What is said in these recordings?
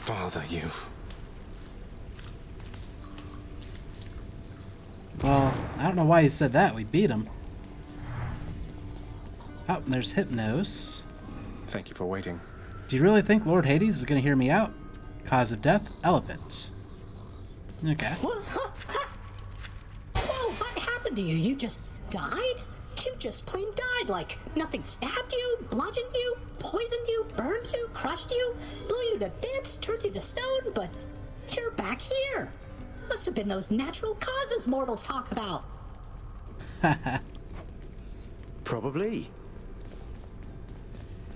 Bother you. Well, I don't know why he said that. We beat him. Oh, there's Hypnos. Thank you for waiting. Do you really think Lord Hades is going to hear me out? Cause of death? Elephant. Okay. Whoa, what happened to you? You just died? You just plain died, like nothing stabbed you, bludgeoned you, poisoned you, burned you, crushed you, blew you to bits, turned you to stone, but you're back here. Must have been those natural causes mortals talk about. Probably.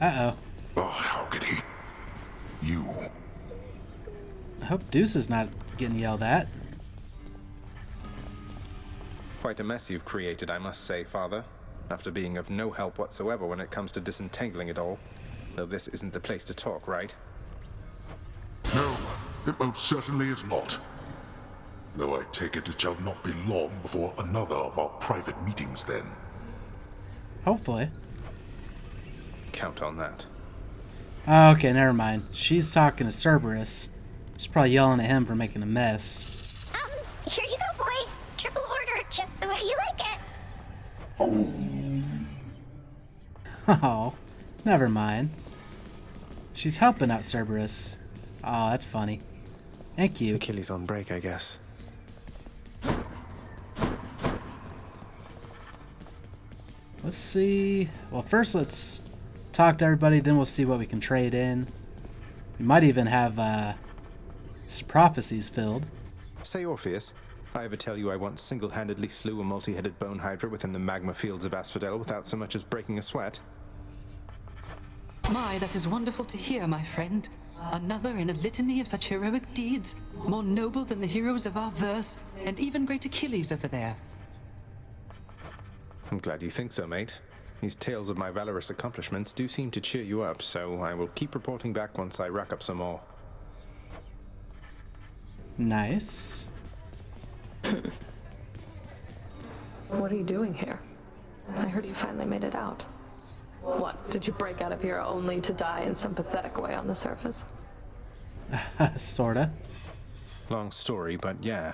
Uh-oh. Oh, how could he? You. I hope Deuce is not getting yelled at. Quite a mess you've created, I must say, Father. After being of no help whatsoever when it comes to disentangling it all. Though this isn't the place to talk, right? No, it most certainly is not. Though I take it shall not be long before another of our private meetings then. Hopefully. Count on that. Okay, never mind. She's talking to Cerberus. She's probably yelling at him for making a mess. Here you go, boy. Triple order, just the way you like it. Oh, never mind. She's helping out Cerberus. Oh, that's funny. And cute. Achilles on break, I guess. Let's see. Well, first let's talk to everybody, then we'll see what we can trade in. We might even have some prophecies filled. Say, Orpheus, I ever tell you I once single-handedly slew a multi-headed bone hydra within the magma fields of Asphodel without so much as breaking a sweat? My, that is wonderful to hear, my friend. Another in a litany of such heroic deeds, more noble than the heroes of our verse, and even great Achilles over there. I'm glad you think so, mate. These tales of my valorous accomplishments do seem to cheer you up, so I will keep reporting back once I rack up some more. Nice. What are you doing here? I heard you finally made it out. What, did you break out of here only to die in some pathetic way on the surface? Sorta. Long story, but yeah.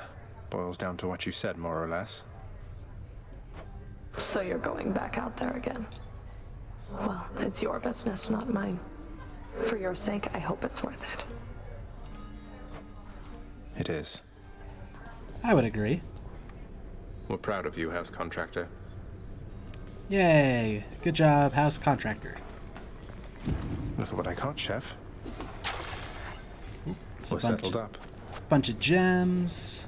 Boils down to what you said, more or less. So you're going back out there again? Well, it's your business, not mine. For your sake, I hope it's worth it. It is. I would agree. We're proud of you, house contractor. Yay. Good job, house contractor. Look at what I caught, Chef. It's a We're settled up. bunch of gems.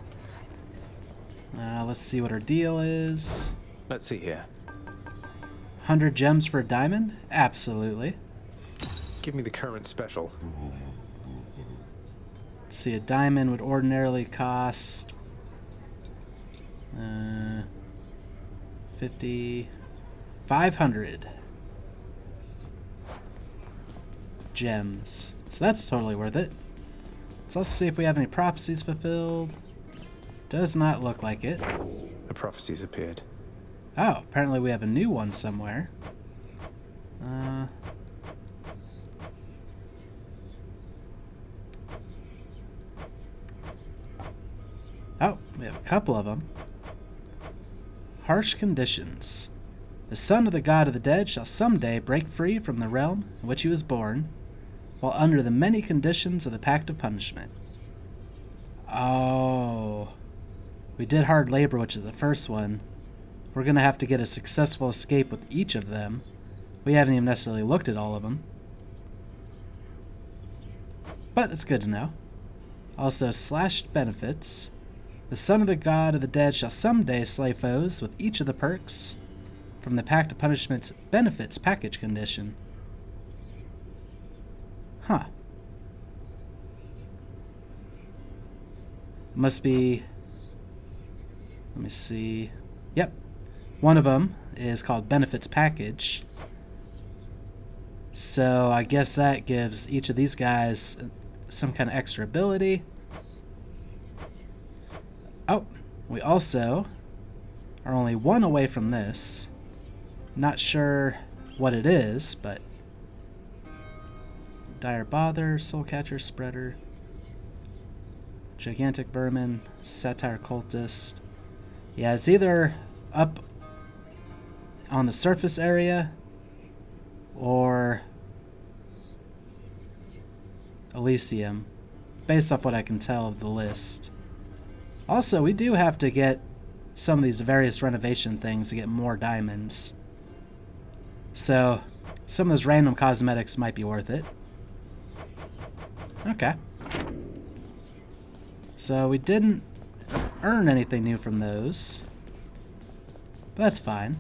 Let's see what our deal is. Let's see here. 100 gems for a diamond? Absolutely. Give me the current special. Let's see, a diamond would ordinarily cost 500 gems. So that's totally worth it. Let's also see if we have any prophecies fulfilled. Does not look like it. The prophecies appeared. Oh, apparently we have a new one somewhere. Oh, we have a couple of them. Harsh conditions. The son of the god of the dead shall someday break free from the realm in which he was born, while under the many conditions of the pact of punishment. Oh. We did hard labor, which is the first one. We're going to have to get a successful escape with each of them. We haven't even necessarily looked at all of them. But it's good to know. Also, slashed benefits. The son of the god of the dead shall someday slay foes with each of the perks from the Pact of Punishment's benefits package condition. Huh. Must be... Let me see. Yep. One of them is called Benefits Package. So I guess that gives each of these guys some kind of extra ability. Oh, we also are only one away from this. Not sure what it is, but Dire Bother, Soulcatcher Spreader, Gigantic Vermin, Satire Cultist. Yeah, it's either up on the surface area or Elysium, based off what I can tell of the list. Also, we do have to get some of these various renovation things to get more diamonds. So, some of those random cosmetics might be worth it. Okay. So, we didn't earn anything new from those. But that's fine.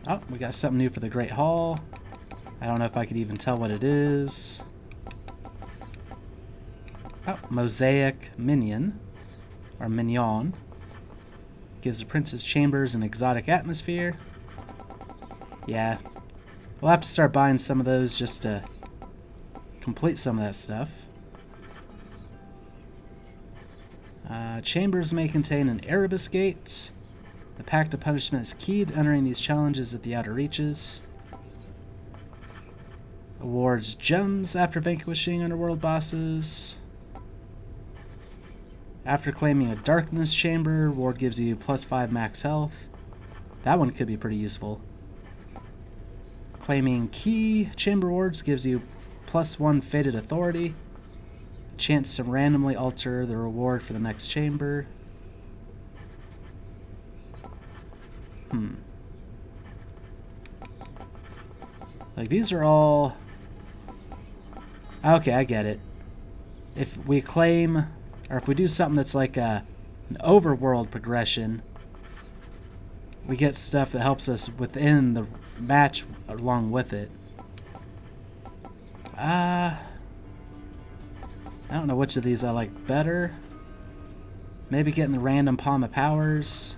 Oh, we got something new for the Great Hall. I don't know if I could even tell what it is. Oh, Mosaic Minion. Or Mignon. Gives the Prince's Chambers an exotic atmosphere. Yeah. We'll have to start buying some of those just to complete some of that stuff. Chambers may contain an Erebus Gate. The Pact of Punishment is key to entering these challenges at the outer reaches. Awards gems after vanquishing underworld bosses. After claiming a Darkness Chamber, reward gives you +5 max health. That one could be pretty useful. Claiming Key Chamber rewards gives you +1 Fated Authority. A chance to randomly alter the reward for the next chamber. Like, these are all... Okay, I get it. If we claim, or if we do something that's like an overworld progression, we get stuff that helps us within the match along with it. I don't know which of these I like better. Maybe getting the random Palm of Powers.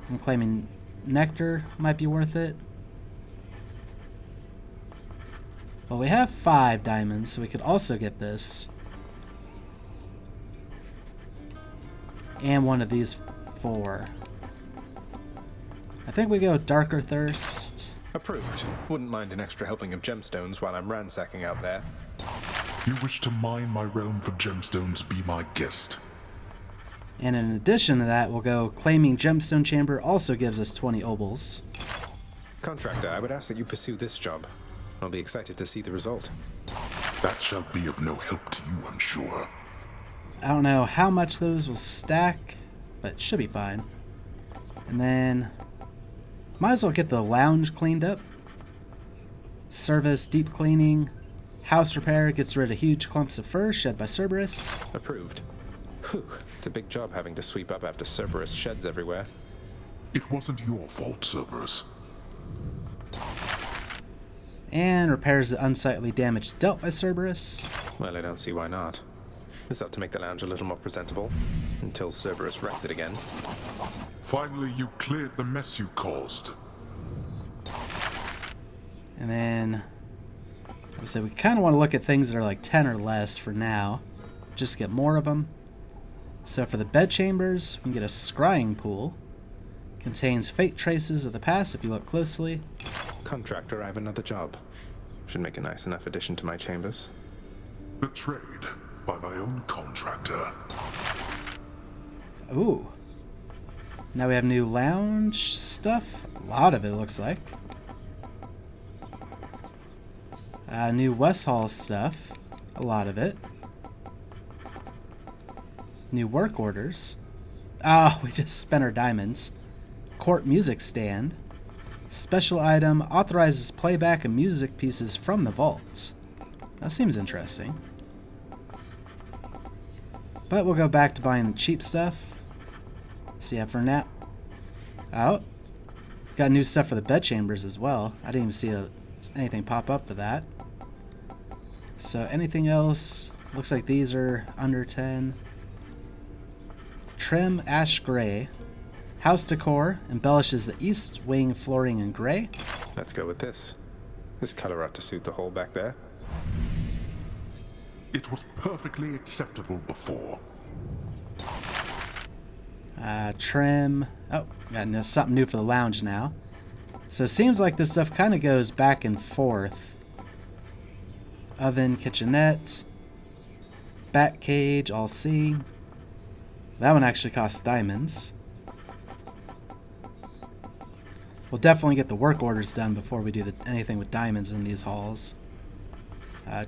I'm claiming Nectar might be worth it. Well, we have 5 diamonds, so we could also get this. And one of these 4. I think we go with Darker Thirst. Approved. Wouldn't mind an extra helping of gemstones while I'm ransacking out there. You wish to mine my realm for gemstones, be my guest. And in addition to that, we'll go Claiming Gemstone Chamber also gives us 20 obols. Contractor, I would ask that you pursue this job. I'll be excited to see the result. That shall be of no help to you, I'm sure. I don't know how much those will stack, but it should be fine. And then, might as well get the lounge cleaned up. Service, deep cleaning. House repair gets rid of huge clumps of fur shed by Cerberus. Approved. Whew, it's a big job having to sweep up after Cerberus sheds everywhere. It wasn't your fault, Cerberus. And repairs the unsightly damage dealt by Cerberus. Well, I don't see why not. This ought to make the lounge a little more presentable, until Cerberus wrecks it again. Finally, you cleared the mess you caused. And then, so we kind of want to look at things that are like 10 or less for now. Just get more of them. So for the bed chambers, we can get a scrying pool. Contains fate traces of the past if you look closely. Contractor, I have another job. Should make a nice enough addition to my chambers. Betrayed by my own contractor. Ooh. Now we have new lounge stuff. A lot of it looks like. New West Hall stuff. A lot of it. New work orders. Oh, we just spent our diamonds. Court music stand. Special item authorizes playback of music pieces from the vault. That seems interesting. But we'll go back to buying the cheap stuff. So yeah, for now. Oh. Got new stuff for the bed chambers as well. I didn't even see anything pop up for that. So anything else? Looks like these are under 10. Trim Ash Gray. House decor embellishes the east wing flooring in gray. Let's go with this. This color ought to suit the hole back there. It was perfectly acceptable before. Trim. Oh, got something new for the lounge now. So it seems like this stuff kind of goes back and forth. Oven, kitchenette, bat cage, all C. That one actually costs diamonds. We'll definitely get the work orders done before we do anything with diamonds in these halls.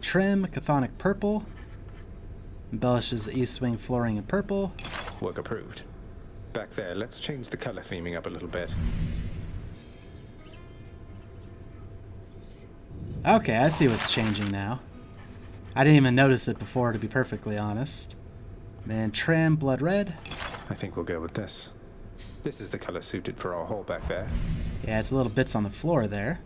Trim, chthonic purple. Embellishes the east wing flooring in purple. Work approved. Back there, let's change the color theming up a little bit. Okay, I see what's changing now. I didn't even notice it before, to be perfectly honest. Then trim, blood red. I think we'll go with this. This is the color suited for our hall back there. Yeah, it's little bits on the floor there.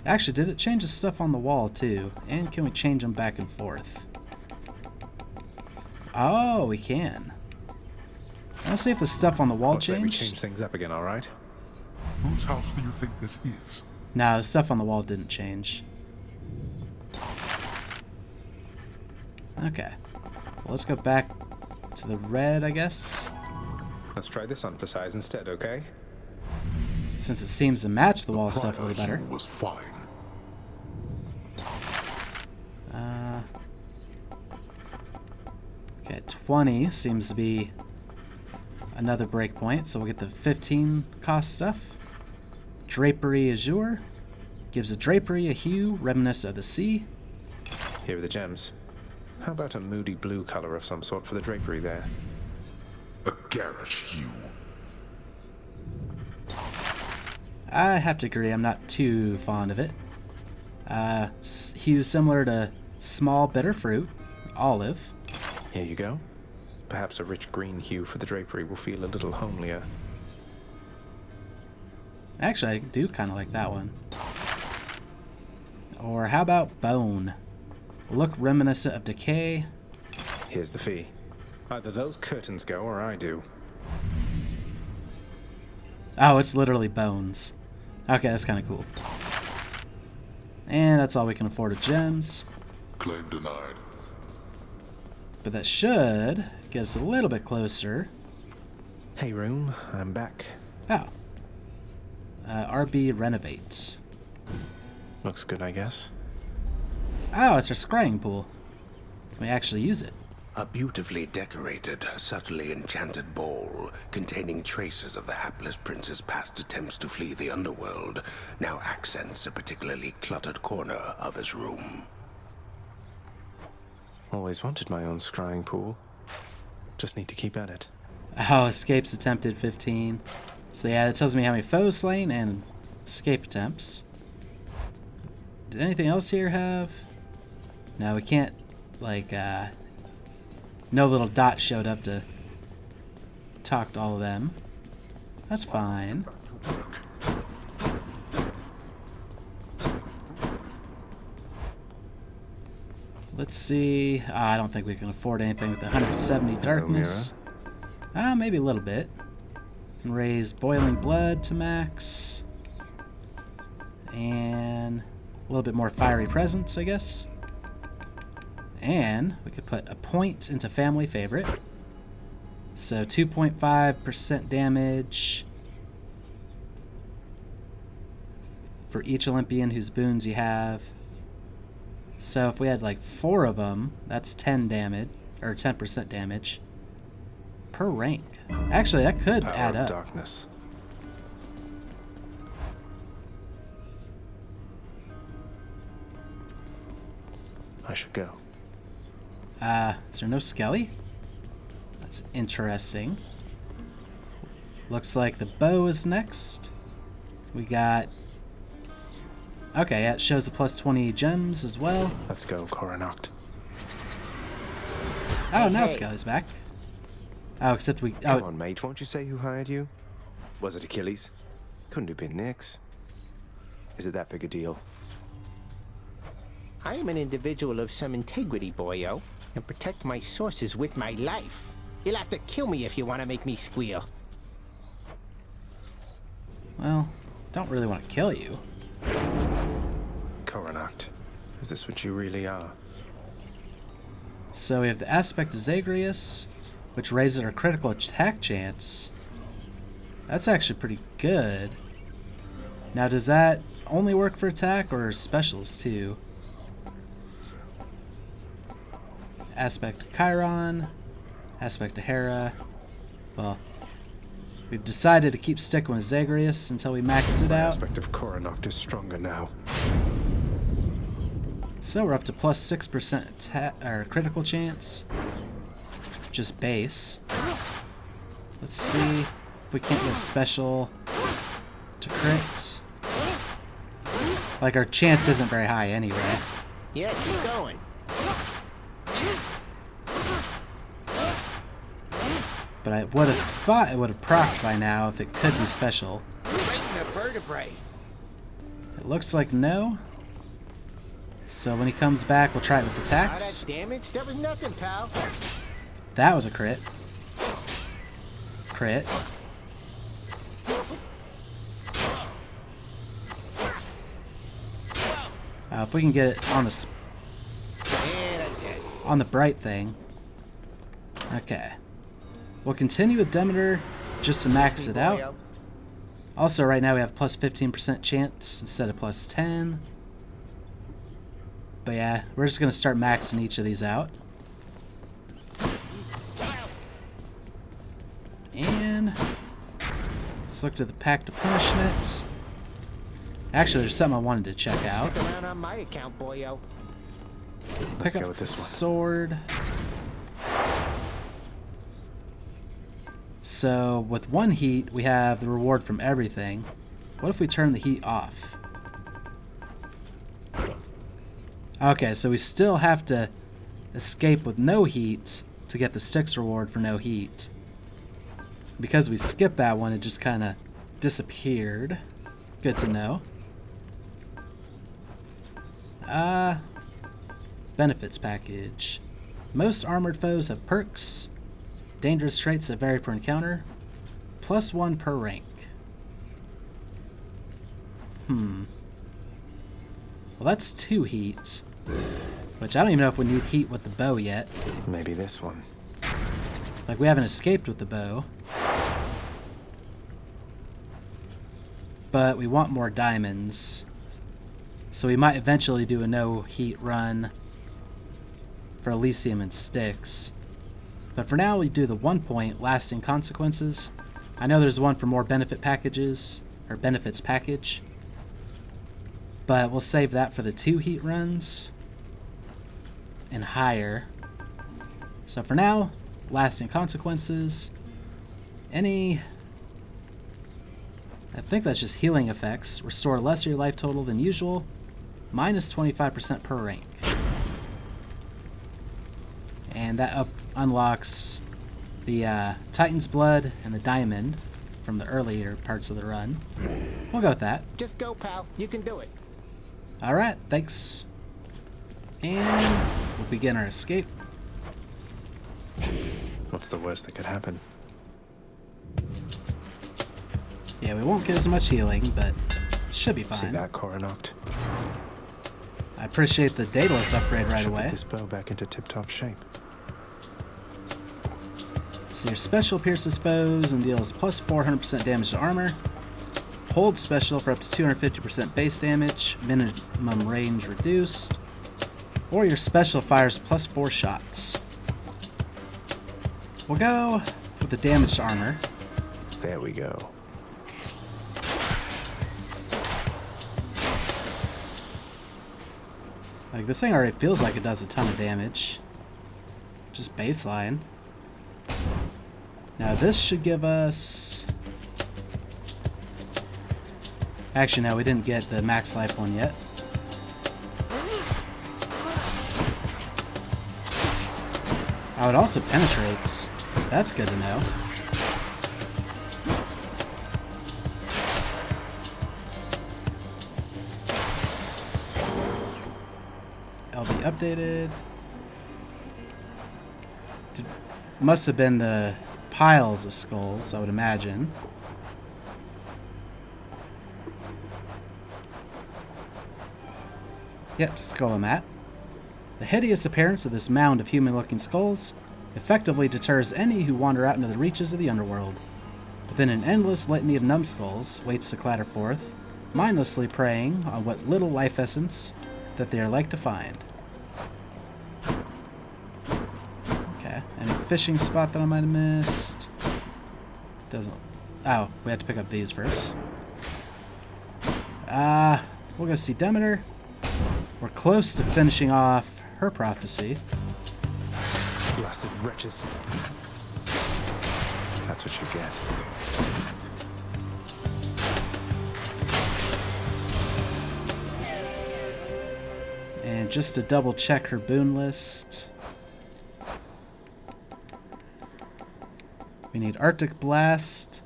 Actually, did it change the stuff on the wall too? And can we change them back and forth? Oh, we can. Let's see if the stuff on the wall Let's say we changed. change things up again, all right? Whose house do you think this is? No, the stuff on the wall didn't change. Okay. Well, let's go back to the red, I guess. Let's try this on for size instead, okay? Since it seems to match the wall stuff a little better. Hue was fine. Okay, 20 seems to be another breakpoint, so we'll get the 15 cost stuff. Drapery Azure gives a drapery a hue reminiscent of the sea. Here are the gems. How about a moody blue color of some sort for the drapery there? A garish hue. I have to agree, I'm not too fond of it. Hue similar to small bitter fruit, olive. Here you go. Perhaps a rich green hue for the drapery will feel a little homelier. Actually, I do kind of like that one. Or how about bone? Look reminiscent of decay. Here's the fee. Either those curtains go or I do. Oh, it's literally bones. Okay, that's kind of cool. And that's all we can afford of gems. Claim denied. But that should get us a little bit closer. Hey room, I'm back. Oh. RB renovates. Looks good, I guess. Oh, it's our scrying pool. Can we actually use it? A beautifully decorated, subtly enchanted ball containing traces of the hapless prince's past attempts to flee the underworld now accents a particularly cluttered corner of his room. Always wanted my own scrying pool. Just need to keep at it. Oh, escapes attempted 15. So yeah, that tells me how many foes slain and escape attempts. Did anything else here have? No, we can't, like, no little dot showed up to talk to all of them. That's fine. Let's see. I don't think we can afford anything with 170 darkness. Maybe a little bit. Can raise boiling blood to max. And a little bit more fiery presence, I guess. And we could put a point into family favorite. So 2.5% damage for each Olympian whose boons you have. So if we had like 4 of them, that's 10 damage, or 10% damage per rank. Actually, that could Power add of up. darkness. I should go. Is there no Skelly? That's interesting. Looks like the bow is next. We got... Okay, yeah, it shows the plus 20 gems as well. Let's go, Coronacht. Oh, now Skelly's back. Oh, except we... Come Oh, on, mate, won't you say who hired you? Was it Achilles? Couldn't have been Nyx. Is it that big a deal? I am an individual of some integrity, boyo, and protect my sources with my life. You'll have to kill me if you want to make me squeal. well, don't really want to kill you. Coronacht, is this what you really are? So we have the aspect of Zagreus, which raises our critical attack chance. That's actually pretty good. Now, does that only work for attack or specials too? Aspect of Chiron, Aspect of Hera. Well, we've decided to keep sticking with Zagreus until we max it My out. aspect of Coronacht is stronger now. So we're up to plus 6% or critical chance. Just base. Let's see if we can't get a special to crits. Like, our chance isn't very high anyway. Yeah, keep going. But I would have thought it would have procced by now if it could be special. Breaking the vertebrae. It looks like no. So when he comes back, we'll try it with All attacks. that damage? That was nothing, pal. That was a crit. Crit. If we can get it on the bright thing. Okay. We'll continue with Demeter just to max it out. Also, right now we have plus 15% chance instead of plus 10. But yeah, we're just going to start maxing each of these out. And let's look to the Pact of Punishment. Actually, there's something I wanted to check out. Stick around on my account, boyo. Let's Pick go up with the this one. sword. So with one heat, we have the reward from everything. What if we turn the heat off? Okay, so we still have to escape with no heat to get the Styx reward for no heat. Because we skipped that one, it just kind of disappeared. Good to know. Benefits package. Most armored foes have perks. Dangerous traits that vary per encounter. +1 per rank. Well, that's 2 heat. Which I don't even know if we need heat with the bow yet. Maybe this one. Like, we haven't escaped with the bow. But we want more diamonds. So we might eventually do a no heat run for Elysium and Styx. But for now, we do the 1 point lasting consequences. I know there's one for more benefit packages, or benefits package. But we'll save that for the 2 heat runs. And higher. So for now, lasting consequences. I think that's just healing effects. Restore less of your life total than usual. -25% per rank. And that unlocks the Titan's Blood and the Diamond from the earlier parts of the run. We'll go with that. Just go, pal. You can do it. Alright, thanks. And we'll begin our escape. What's the worst that could happen? Yeah, we won't get as much healing, but should be fine. See that, Coronacht? I appreciate the Daedalus upgrade right Should away. put this bow back into tip-top shape. So your special pierces foes and deals plus 400% damage to armor. Hold special for up to 250% base damage, minimum range reduced. Or your special fires plus 4 shots. We'll go with the damage to armor. There we go. Like, this thing already feels like it does a ton of damage. Just baseline. Now this should give us... Actually, no, we didn't get the max life one yet. Oh, it also penetrates. That's good to know. LB updated. Must have been the piles of skulls, I would imagine. Yep, skull and mat. The hideous appearance of this mound of human-looking skulls effectively deters any who wander out into the reaches of the underworld. But then an endless litany of numbskulls waits to clatter forth, mindlessly preying on what little life essence that they are like to find. Okay, any fishing spot that I might have missed? Doesn't... Oh, we have to pick up these first. We'll go see Demeter. We're close to finishing off her prophecy. Blasted wretches. That's what you get. And just to double check her boon list, we need Arctic Blast,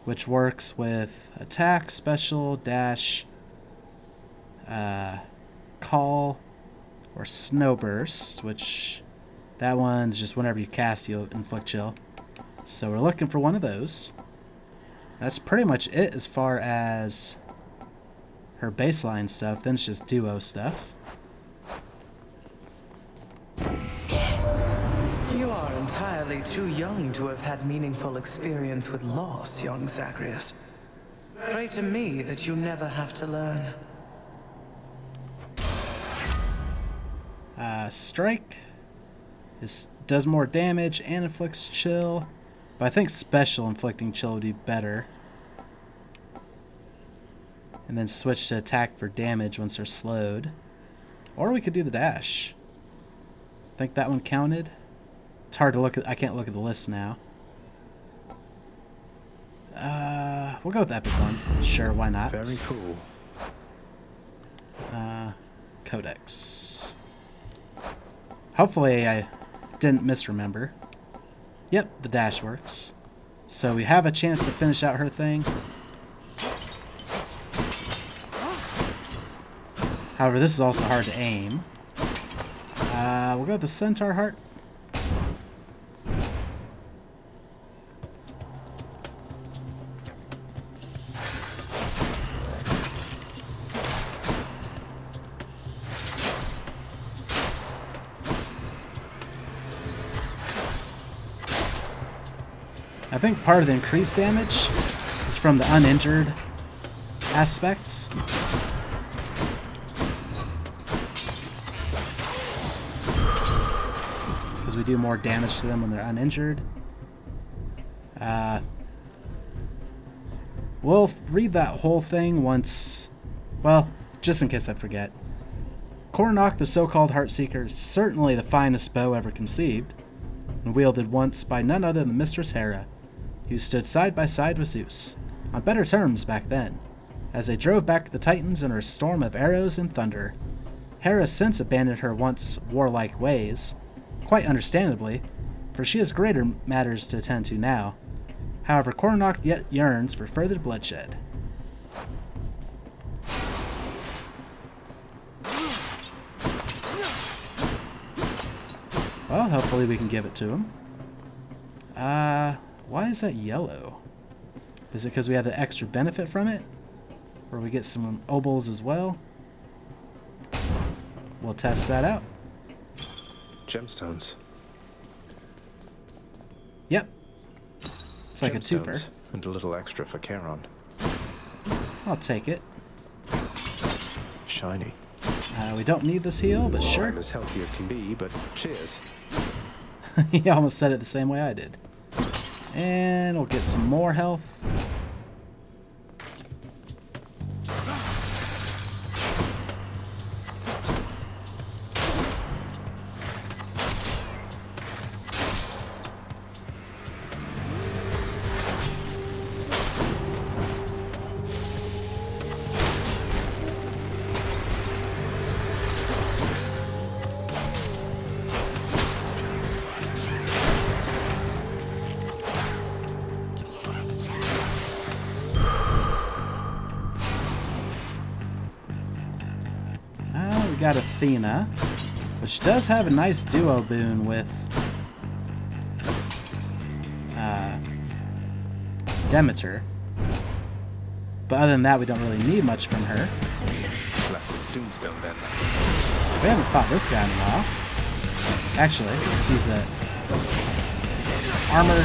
which works with attack, special, dash, call, or Snowburst, which that one's just whenever you cast, you'll inflict chill. So we're looking for one of those. That's pretty much it as far as her baseline stuff. Then it's just duo stuff. You are entirely too young to have had meaningful experience with loss, young Zacharias. Pray to me that you never have to learn. Strike does more damage and inflicts chill, but I think special inflicting chill would be better. And then switch to attack for damage once they're slowed. Or we could do the dash. I think that one counted. It's hard to look at. I can't look at the list now. We'll go with the epic one. Sure, why not? Very cool. Codex. Hopefully I didn't misremember. Yep, the dash works. So we have a chance to finish out her thing. However, this is also hard to aim. We'll go with the Centaur Heart. I think part of the increased damage is from the uninjured aspect. Because we do more damage to them when they're uninjured. We'll read that whole thing once, well, just in case I forget. Coronacht the so-called Heart-Seeker is certainly the finest bow ever conceived, and wielded once by none other than Mistress Hera, who stood side by side with Zeus, on better terms back then, as they drove back the Titans in her storm of arrows and thunder. Hera since abandoned her once warlike ways, quite understandably, for she has greater matters to attend to now. However, Coronacht yet yearns for further bloodshed. Well, hopefully we can give it to him. Why is that yellow? Is it because we have the extra benefit from it? Or we get some obols as well? We'll test that out. Gemstones. Yep. It's like a twofer. And a little extra for Charon. I'll take it. Shiny. We don't need this heal, but sure. I'm as healthy as can be, but cheers. He almost said it the same way I did. And we'll get some more health. We got Athena, which does have a nice duo boon with Demeter. But other than that, we don't really need much from her. Blasted Doomstone then. We haven't fought this guy in a while. Actually, let's use a armor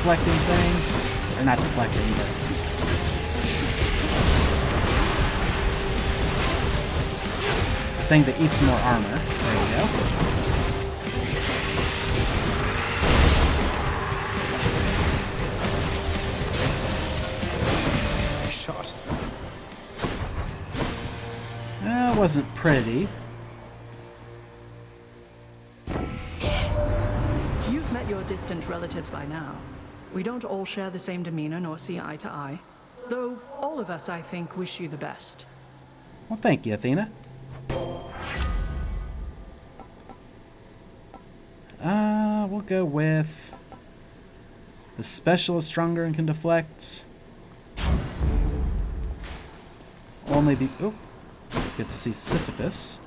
deflecting thing. Or not deflecting, but... the thing that eats more armor. There we go. Nice shot. That wasn't pretty. You've met your distant relatives by now. We don't all share the same demeanor nor see eye to eye. Though all of us, I think, wish you the best. Well, thank you, Athena. We'll go with... the special is stronger and can deflect. Only the... oh, get to see Sisyphus.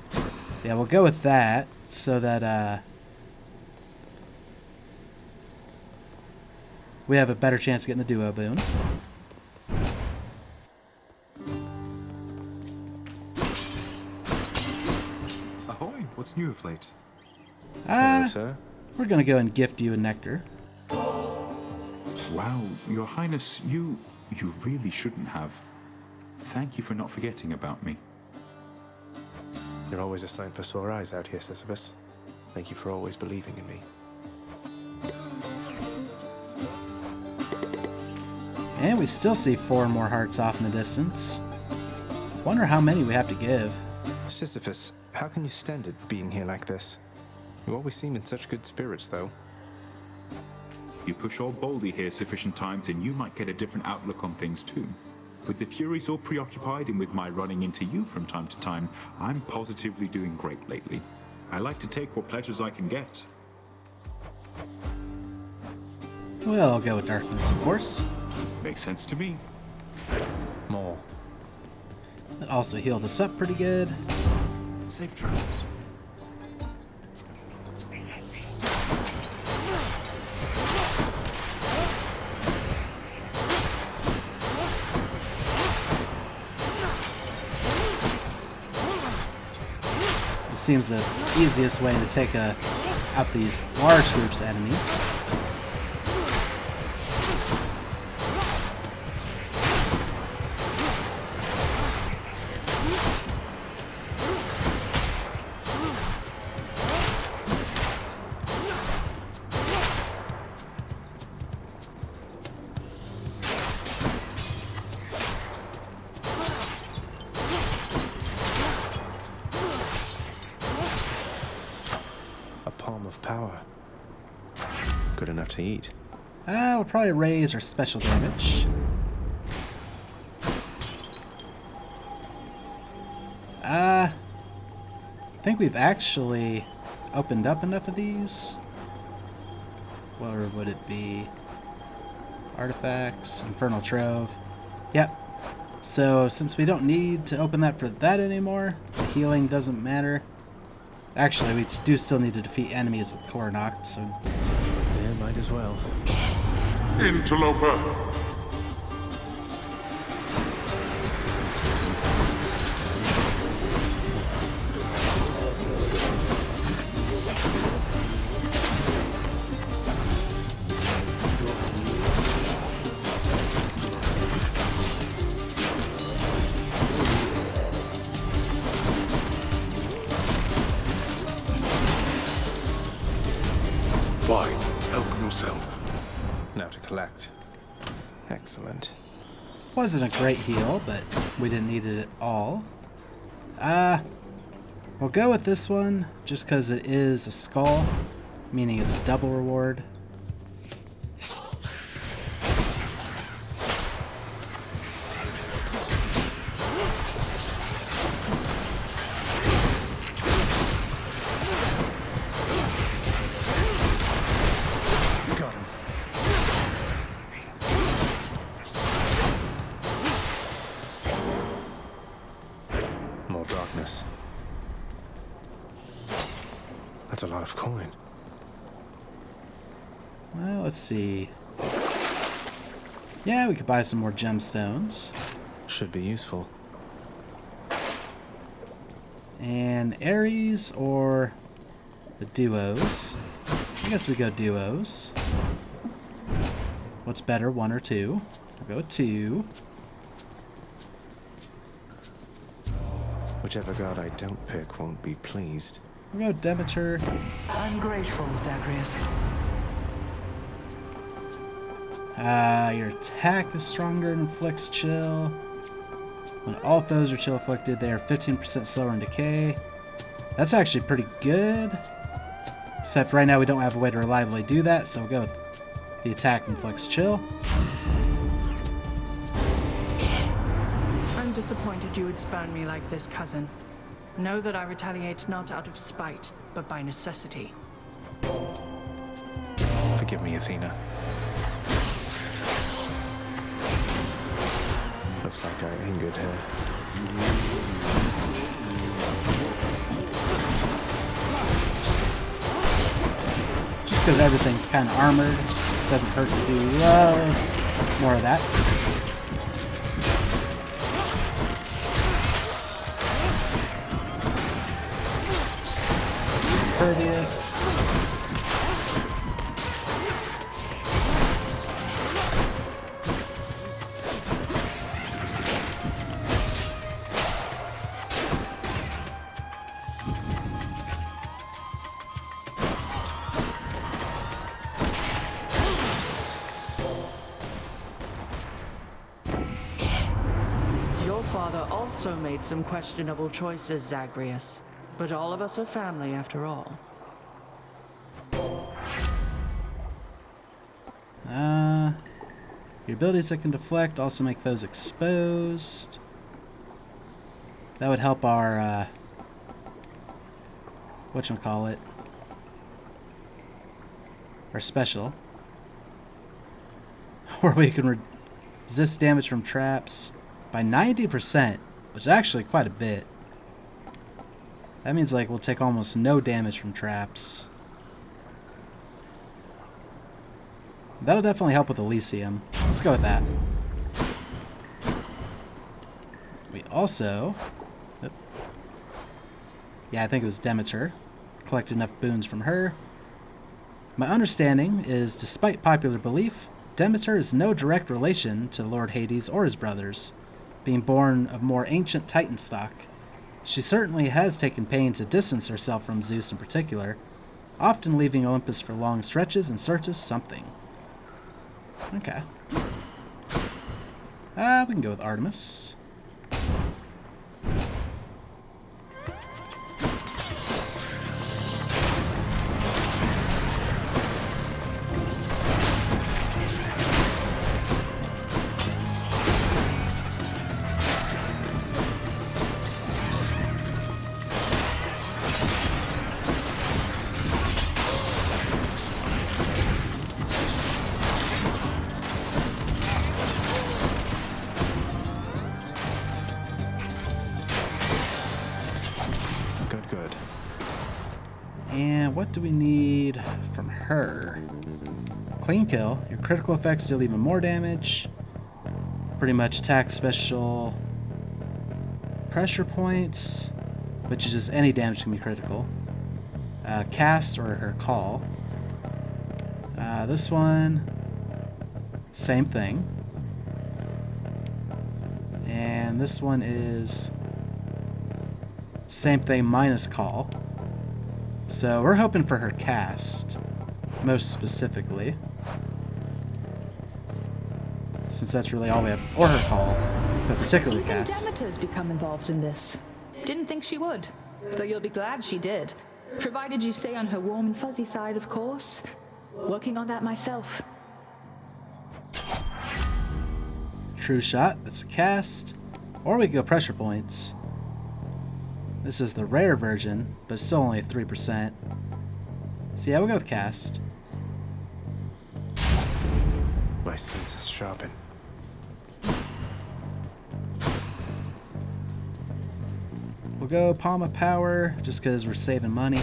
Yeah, we'll go with that, so that, we have a better chance of getting the duo boon. Ahoy, what's new of late? Hello, sir. We're gonna go and gift you a nectar. Wow, Your Highness, you really shouldn't have. Thank you for not forgetting about me. You're always a sign for sore eyes out here, Sisyphus. Thank you for always believing in me. And we still see 4 more hearts off in the distance. Wonder how many we have to give. Sisyphus, how can you stand it being here like this? You always seem in such good spirits, though. You push old Baldy here sufficient times and you might get a different outlook on things too. With the Furies all preoccupied and with my running into you from time to time, I'm positively doing great lately. I like to take what pleasures I can get. Well, I'll go with darkness, of course. Makes sense to me. More. That also healed us up pretty good. Safe travels. It seems the easiest way to take out these large groups of enemies. Palm of power. Good enough to eat. We'll probably raise our special damage. I think we've actually opened up enough of these. What would it be? Artifacts, Infernal Trove. Yep. So since we don't need to open that for that anymore, the healing doesn't matter. Actually, we do still need to defeat enemies with Coronacht, so... yeah, might as well. Interloper! Fine, help yourself. Now to collect. Excellent. Wasn't a great heal, but we didn't need it at all. We'll go with this one, just because it is a skull, meaning it's a double reward. That's a lot of coin. Well, let's see. Yeah, we could buy some more gemstones. Should be useful. And Ares or the duos. I guess we go duos. What's better, 1 or 2? I'll go with 2. Whichever god I don't pick won't be pleased. We'll go Demeter. I'm grateful, Zagreus. Your attack is stronger and inflicts chill. When all foes are chill afflicted, they are 15% slower in decay. That's actually pretty good. Except right now we don't have a way to reliably do that, so we'll go with the attack inflicts chill. I'm disappointed you would spurn me like this, cousin. Know that I retaliate not out of spite, but by necessity. Forgive me, Athena. Looks like I angered her. Just because everything's kind of armored, doesn't hurt to do more of that. Impervious. Your father also made some questionable choices, Zagreus. But all of us are family after all. Your abilities that can deflect also make foes exposed. That would help our, whatchamacallit? Our special. Where we can resist damage from traps by 90%, which is actually quite a bit. That means like we'll take almost no damage from traps. That'll definitely help with Elysium. Let's go with that. We also... yeah, I think it was Demeter. Collected enough boons from her. My understanding is, despite popular belief, Demeter is no direct relation to Lord Hades or his brothers, being born of more ancient Titan stock. She certainly has taken pains to distance herself from Zeus in particular, often leaving Olympus for long stretches in search of something. Okay. We can go with Artemis. Good. And what do we need from her? Clean kill. Your critical effects deal even more damage. Pretty much attack, special, pressure points, which is just any damage can be critical. Cast or her call. This one, same thing. And this one is same thing minus call. So we're hoping for her cast, most specifically. Since that's really all we have. Or her call, but particularly Even cast. Demeter's become involved in this. Didn't think she would, though you'll be glad she did. Provided you stay on her warm and fuzzy side, of course. Working on that myself. True shot, that's a cast. Or we could go pressure points. This is the rare version, but still only 3%. So yeah, we'll go with cast. My senses sharpen. We'll go Palm of Power, just because we're saving money.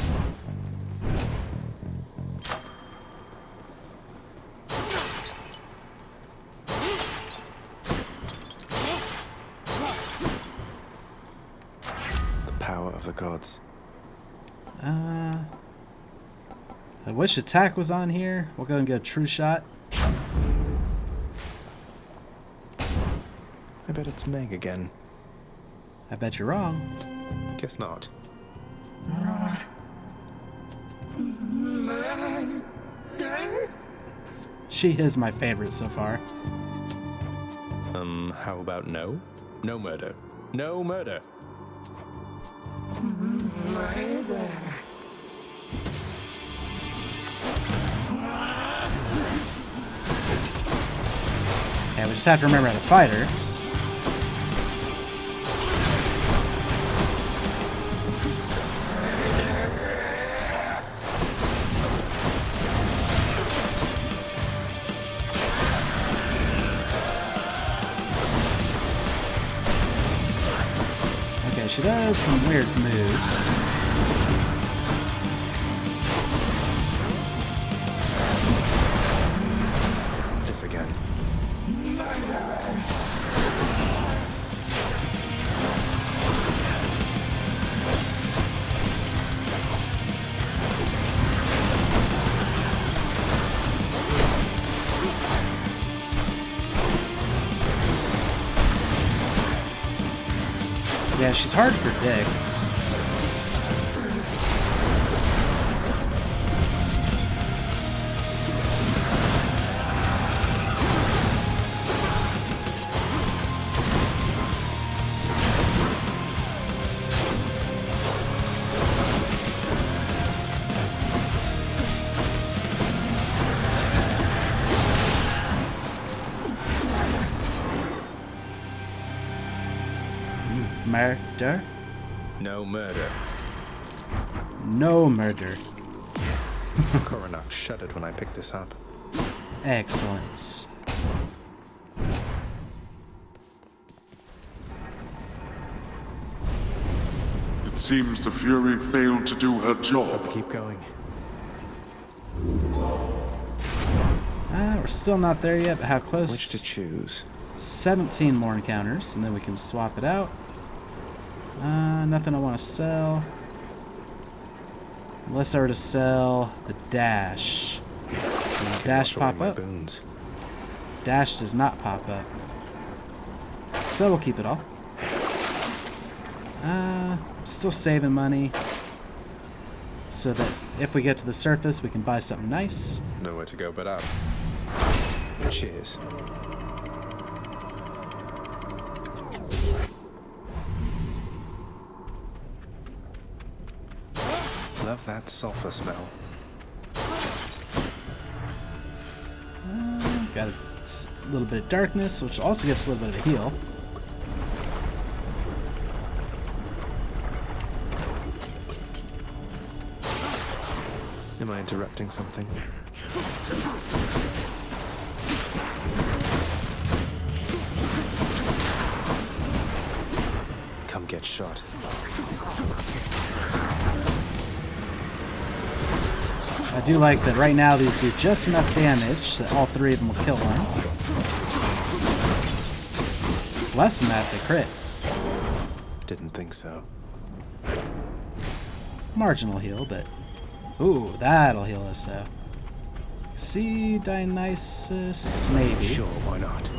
Of the gods. I wish attack was on here. We'll go and go true shot. I bet it's Meg again. I bet you're wrong. Guess not. She is my favorite so far. How about no? No murder. No murder. Yeah, we just have to remember how to fight her. Okay, she does some weird moves. This again. Yeah, she's hard to predict. Murder? No murder. No murder. Coronacht shuddered when I picked this up. Excellent. It seems the Fury failed to do her job. Let's keep going. We're still not there yet, but how close? Which to choose? 17 more encounters, and then we can swap it out. Nothing I want to sell. Unless I were to sell the dash. Will the dash pop up? Dash does not pop up. So we'll keep it all. Still saving money. So that if we get to the surface, we can buy something nice. Nowhere to go but up. Cheers. Love that sulfur smell. Got a little bit of darkness, which also gives us a little bit of a heal. Am I interrupting something? Come get shot. I do like that right now these do just enough damage that all three of them will kill one. Less than that, they crit. Didn't think so. Marginal heal, but... Ooh, that'll heal us, though. See, Dionysus, maybe. Sure, why not?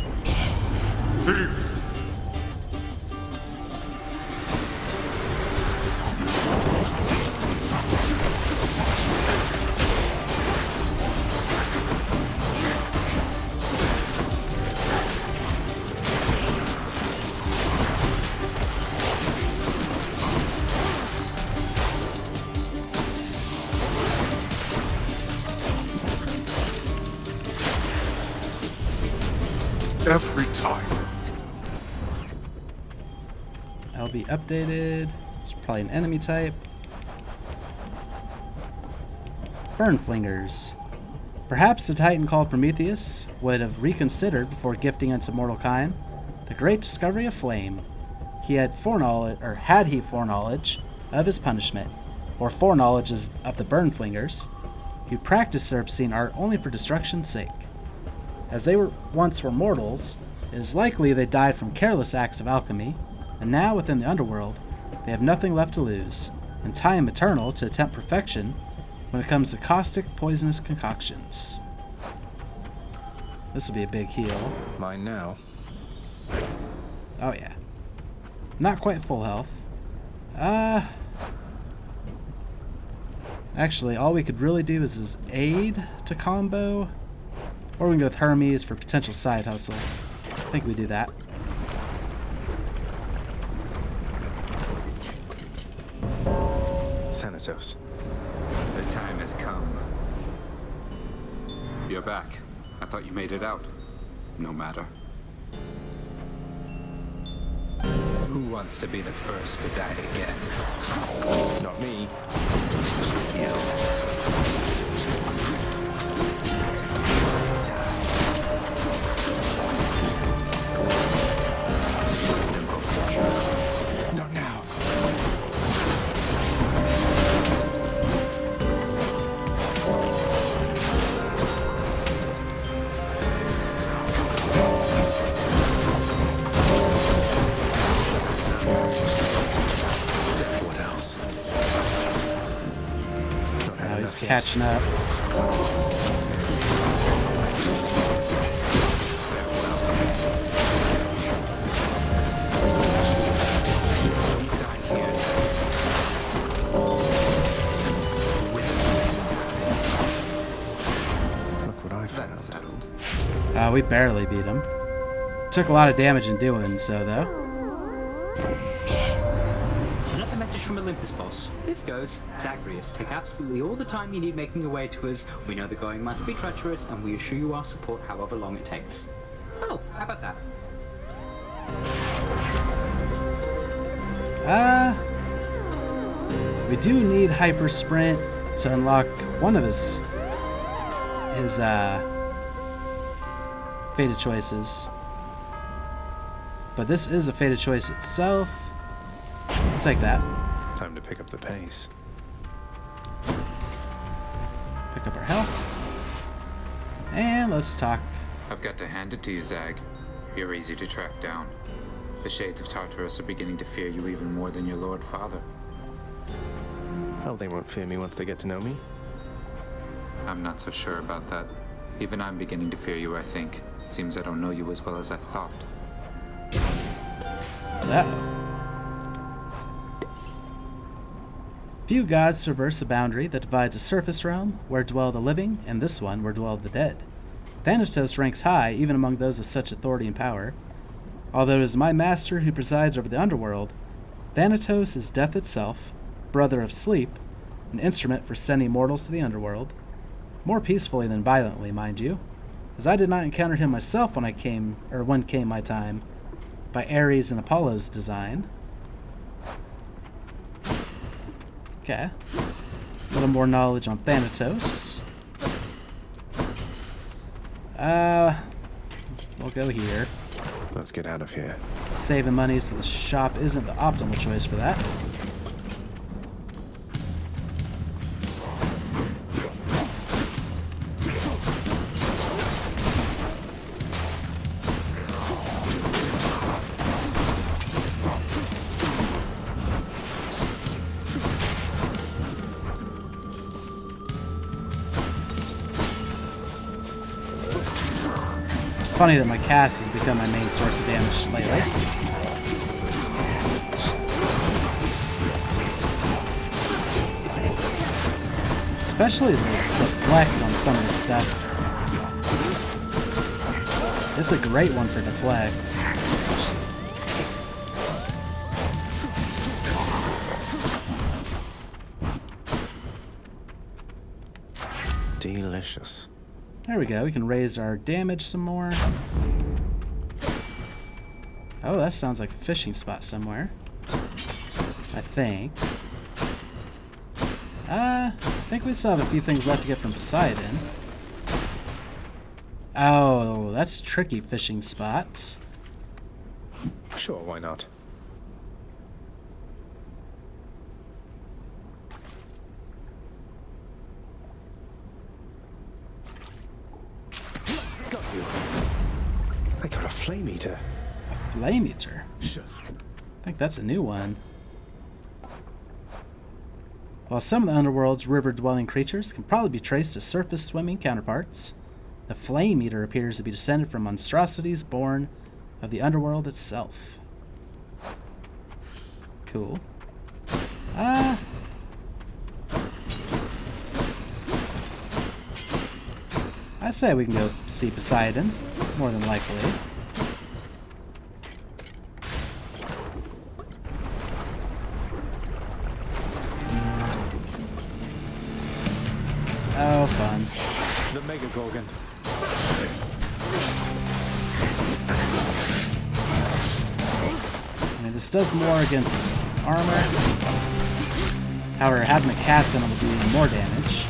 Every time. That'll be updated. It's probably an enemy type. Burnflingers. Perhaps the Titan called Prometheus would have reconsidered before gifting unto mortal kind the great discovery of flame. He had foreknowledge, or had he foreknowledge of his punishment, or foreknowledge of the Burnflingers, who practiced their obscene art only for destruction's sake. As they once were mortals, it is likely they died from careless acts of alchemy, and now within the underworld, they have nothing left to lose, and time eternal to attempt perfection when it comes to caustic, poisonous concoctions. This will be a big heal. Mine now. Oh, yeah. Not quite full health. Actually, all we could really do is his aid to combo. Or we can go with Hermes for potential side hustle. I think we do that. Thanatos. The time has come. You're back. I thought you made it out. No matter. Who wants to be the first to die again? Not me. Simple. Not now. Now he's catching up. Look what I found. That's settled. We barely beat him. Took a lot of damage in doing so, though. Another message from Olympus, boss. This goes, Zagreus, take absolutely all the time you need making your way to us. We know the going must be treacherous, and we assure you our support however long it takes. Oh, how about that? We do need hyper sprint to unlock one of his fated choices. But this is a fated choice itself. I'll take that. Time to pick up the pace. Pick up our health. And let's talk. I've got to hand it to you, Zag. You're easy to track down. The Shades of Tartarus are beginning to fear you even more than your Lord Father. Oh, they won't fear me once they get to know me? I'm not so sure about that. Even I'm beginning to fear you, I think. Seems I don't know you as well as I thought. Few gods traverse a boundary that divides a surface realm, where dwell the living, and this one, where dwell the dead. Thanatos ranks high, even among those of such authority and power. Although it is my master who presides over the underworld, Thanatos is death itself, brother of sleep, an instrument for sending mortals to the underworld. More peacefully than violently, mind you, as I did not encounter him myself when came my time, by Ares and Apollo's design. Okay. A little more knowledge on Thanatos. We'll go here. Let's get out of here. Saving money so the shop isn't the optimal choice for that. Funny that my cast has become my main source of damage lately. Especially the deflect on some of this stuff. It's a great one for deflects. Delicious. There we go. We can raise our damage some more. Oh, that sounds like a fishing spot somewhere. I think. I think we still have a few things left to get from Poseidon. Oh, that's tricky fishing spots. Sure, why not? Got you. I got a flame eater. A flame eater? Sure. I think that's a new one. While some of the underworld's river-dwelling creatures can probably be traced to surface-swimming counterparts, the flame eater appears to be descended from monstrosities born of the underworld itself. cool. I say we can go see Poseidon, more than likely. Oh, fun. The Mega Gorgon. I mean, this does more against armor. However, having a cast in it will do even more damage.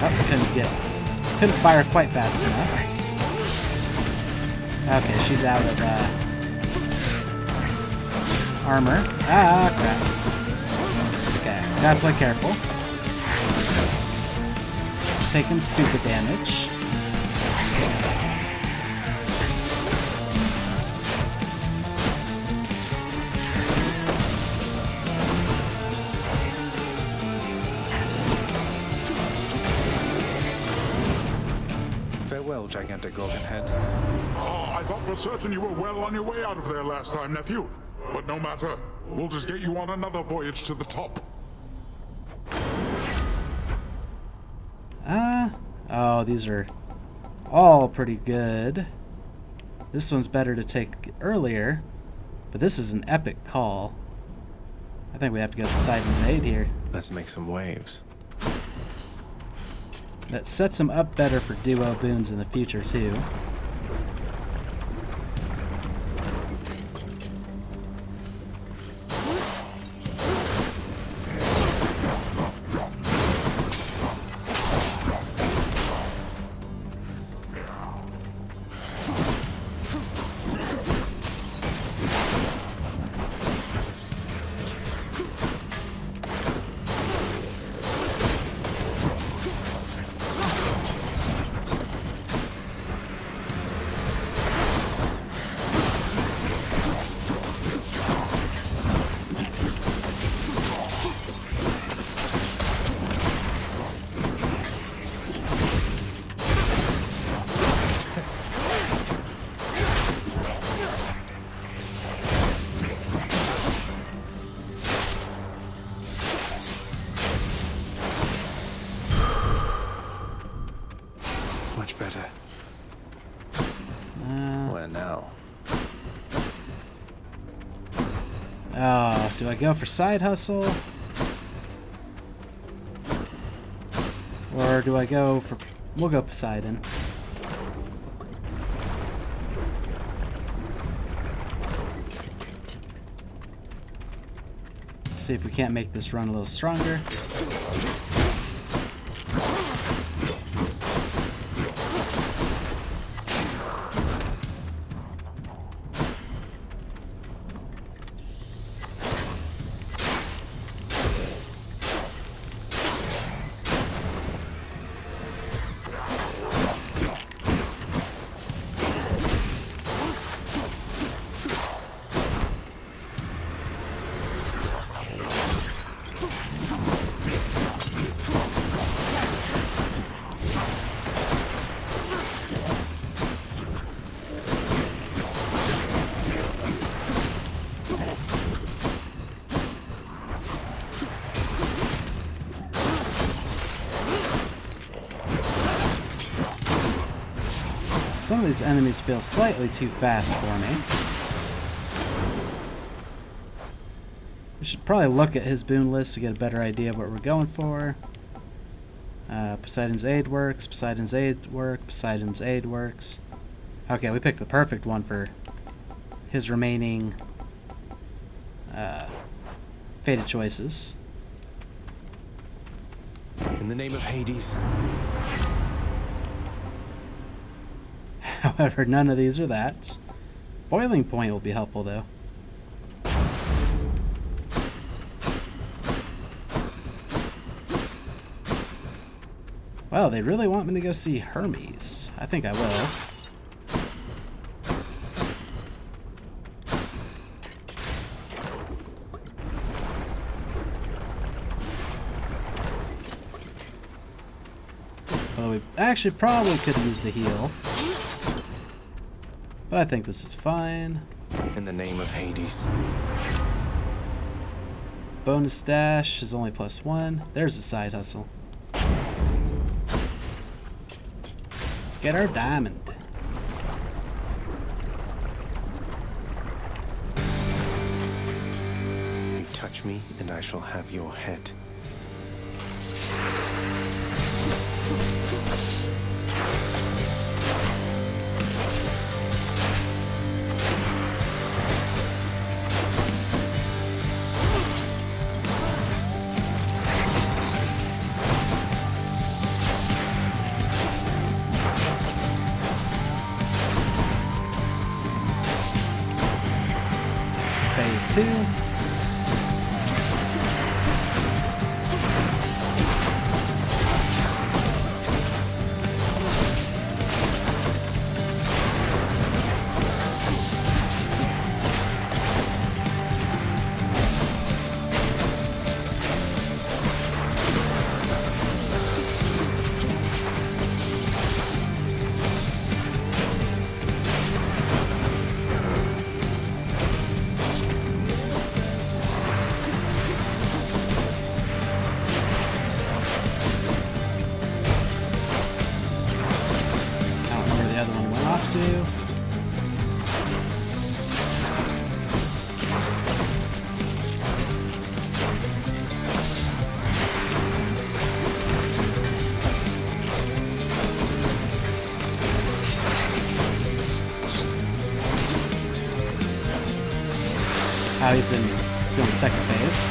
Oh, couldn't fire quite fast enough. Okay, she's out of armor. Ah, crap. Okay, gotta play careful. Taking stupid damage. Farewell, gigantic Gorgon head. Oh, I thought for certain you were well on your way out of there last time, nephew. But no matter. We'll just get you on another voyage to the top. Oh, these are all pretty good. This one's better to take earlier, but this is an epic call. I think we have to go to Poseidon's aid here. Let's make some waves. That sets him up better for duo boons in the future, too. Much better. Where now? Oh, do I go for side hustle? Or do I go for... We'll go Poseidon. See if we can't make this run a little stronger. Some of these enemies feel slightly too fast for me. We should probably look at his boon list to get a better idea of what we're going for. Poseidon's aid works, Poseidon's aid works, Poseidon's aid works. Okay, we picked the perfect one for his remaining fated choices. In the name of Hades. However, none of these are that. Boiling point will be helpful, though. Well, they really want me to go see Hermes. I think I will. Well, we actually probably could have used a heal. But I think this is fine. In the name of Hades. Bonus stash is only +1. There's a side hustle. Let's get our diamond. You touch me, and I shall have your head. Phase 2. He's in the second phase.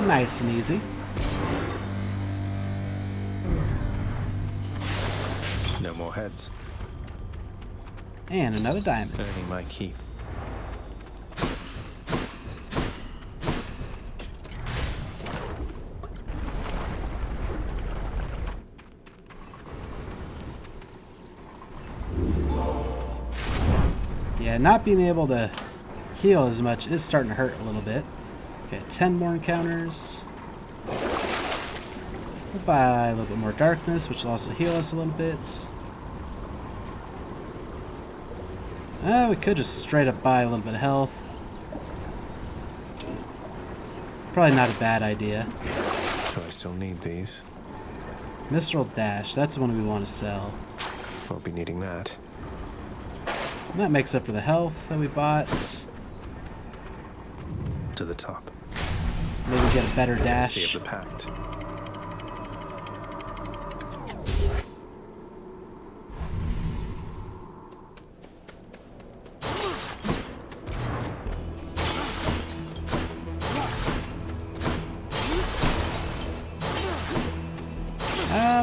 Nice and easy. No more heads. And another diamond. Earning my keep. Yeah, not being able to heal as much is starting to hurt a little bit. Okay, 10 more encounters. We'll buy a little bit more darkness, which will also heal us a little bit. We could just straight up buy a little bit of health. Probably not a bad idea. Do I still need these? Mistral Dash, that's the one we want to sell. Won't be needing that. And that makes up for the health that we bought. To the top. Maybe get a better dash. Save the pact.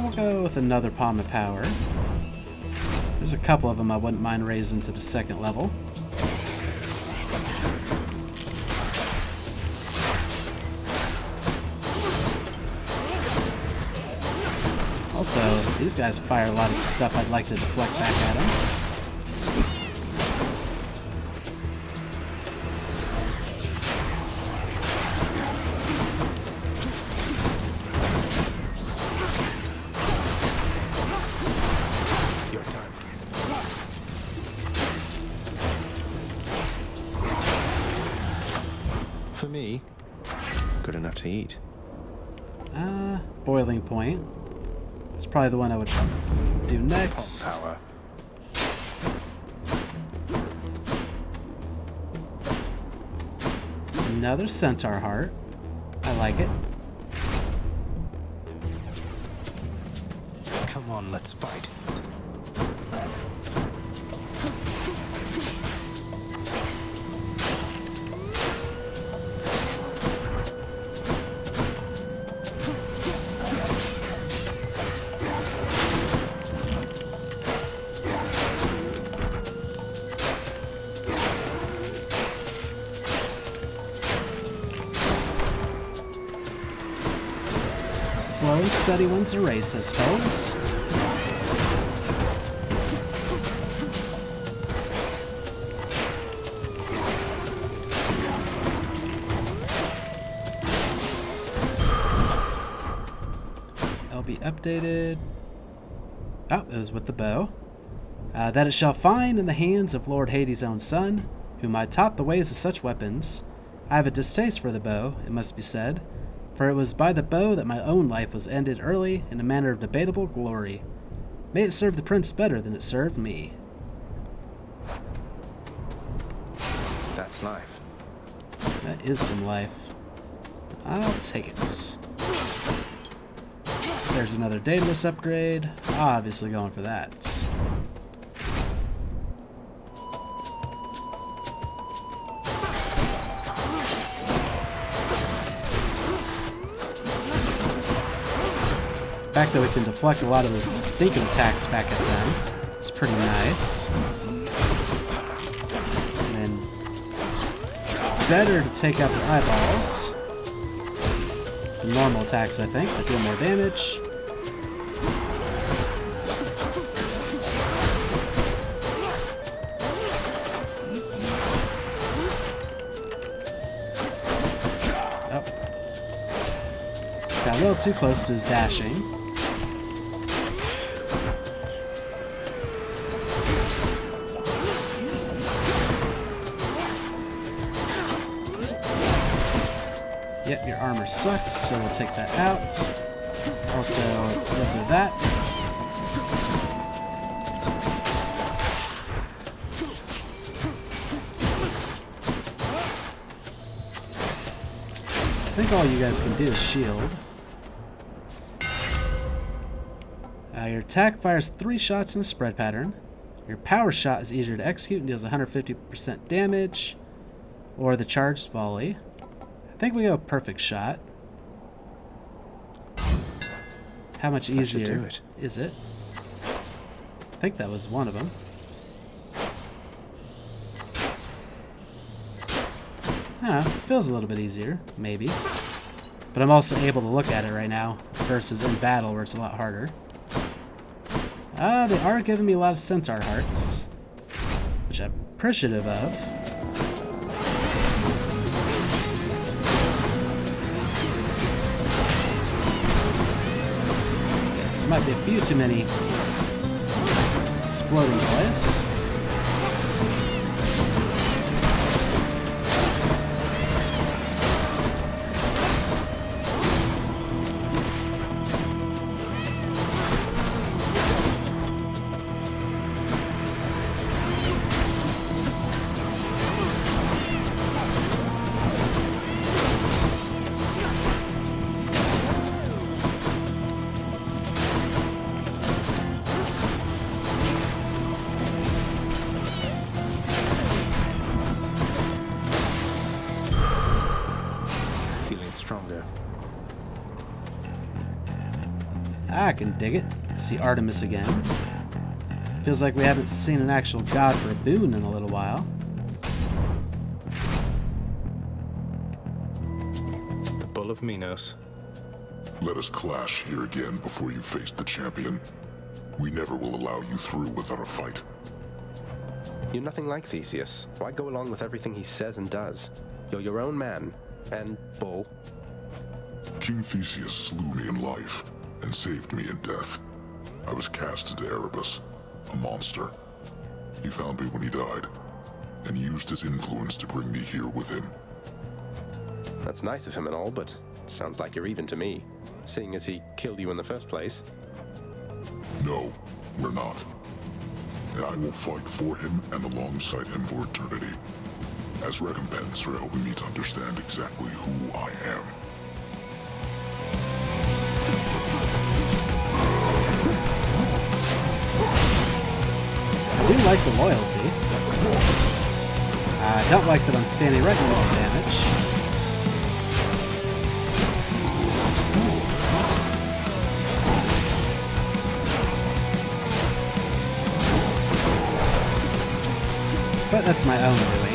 We'll go with another Palm of Power. There's a couple of them I wouldn't mind raising to the second level. Also, these guys fire a lot of stuff I'd like to deflect back at them. Your time. For me, good enough to eat. Boiling Point. It's probably the one I would do next. Power. Another centaur heart. I like it. Come on, let's fight. Slow, steady wins the race, I suppose. I'll be updated. Oh, it was with the bow. That it shall find in the hands of Lord Hades' own son, whom I taught the ways of such weapons. I have a distaste for the bow, it must be said, for it was by the bow that my own life was ended early in a manner of debatable glory. May it serve the prince better than it served me. That's life. That is some life. I'll take it. There's another Daedalus upgrade. Obviously going for that. The fact that we can deflect a lot of those stinking attacks back at them is pretty nice. And then better to take out their eyeballs. The normal attacks, I think, that deal more damage. Oh. Got a little too close to his dashing. Yep, your armor sucks, so we'll take that out. Also, a little bit of that. I think all you guys can do is shield. Your attack fires 3 shots in a spread pattern. Your power shot is easier to execute and deals 150% damage. Or the charged volley. I think we go perfect shot. How much easier is it? I think that was one of them. I don't know, it feels a little bit easier, maybe. But I'm also able to look at it right now versus in battle where it's a lot harder. They are giving me a lot of centaur hearts, which I'm appreciative of. Might be a few too many exploding boys. Stronger. I can dig it. See Artemis again. Feels like we haven't seen an actual god for a boon in a little while. The Bull of Minos. Let us clash here again before you face the champion. We never will allow you through without a fight. You're nothing like Theseus. Why go along with everything he says and does? You're your own man. And Bull. King Theseus slew me in life and saved me in death. I was cast into Erebus, a monster. He found me when he died, and used his influence to bring me here with him. That's nice of him and all, but it sounds like you're even to me, seeing as he killed you in the first place. No, we're not. And I will fight for him and alongside him for eternity. as recompense for helping me to understand exactly who I am. I do like the loyalty. I don't like that I'm standing right in the middle of damage. But that's my own doing.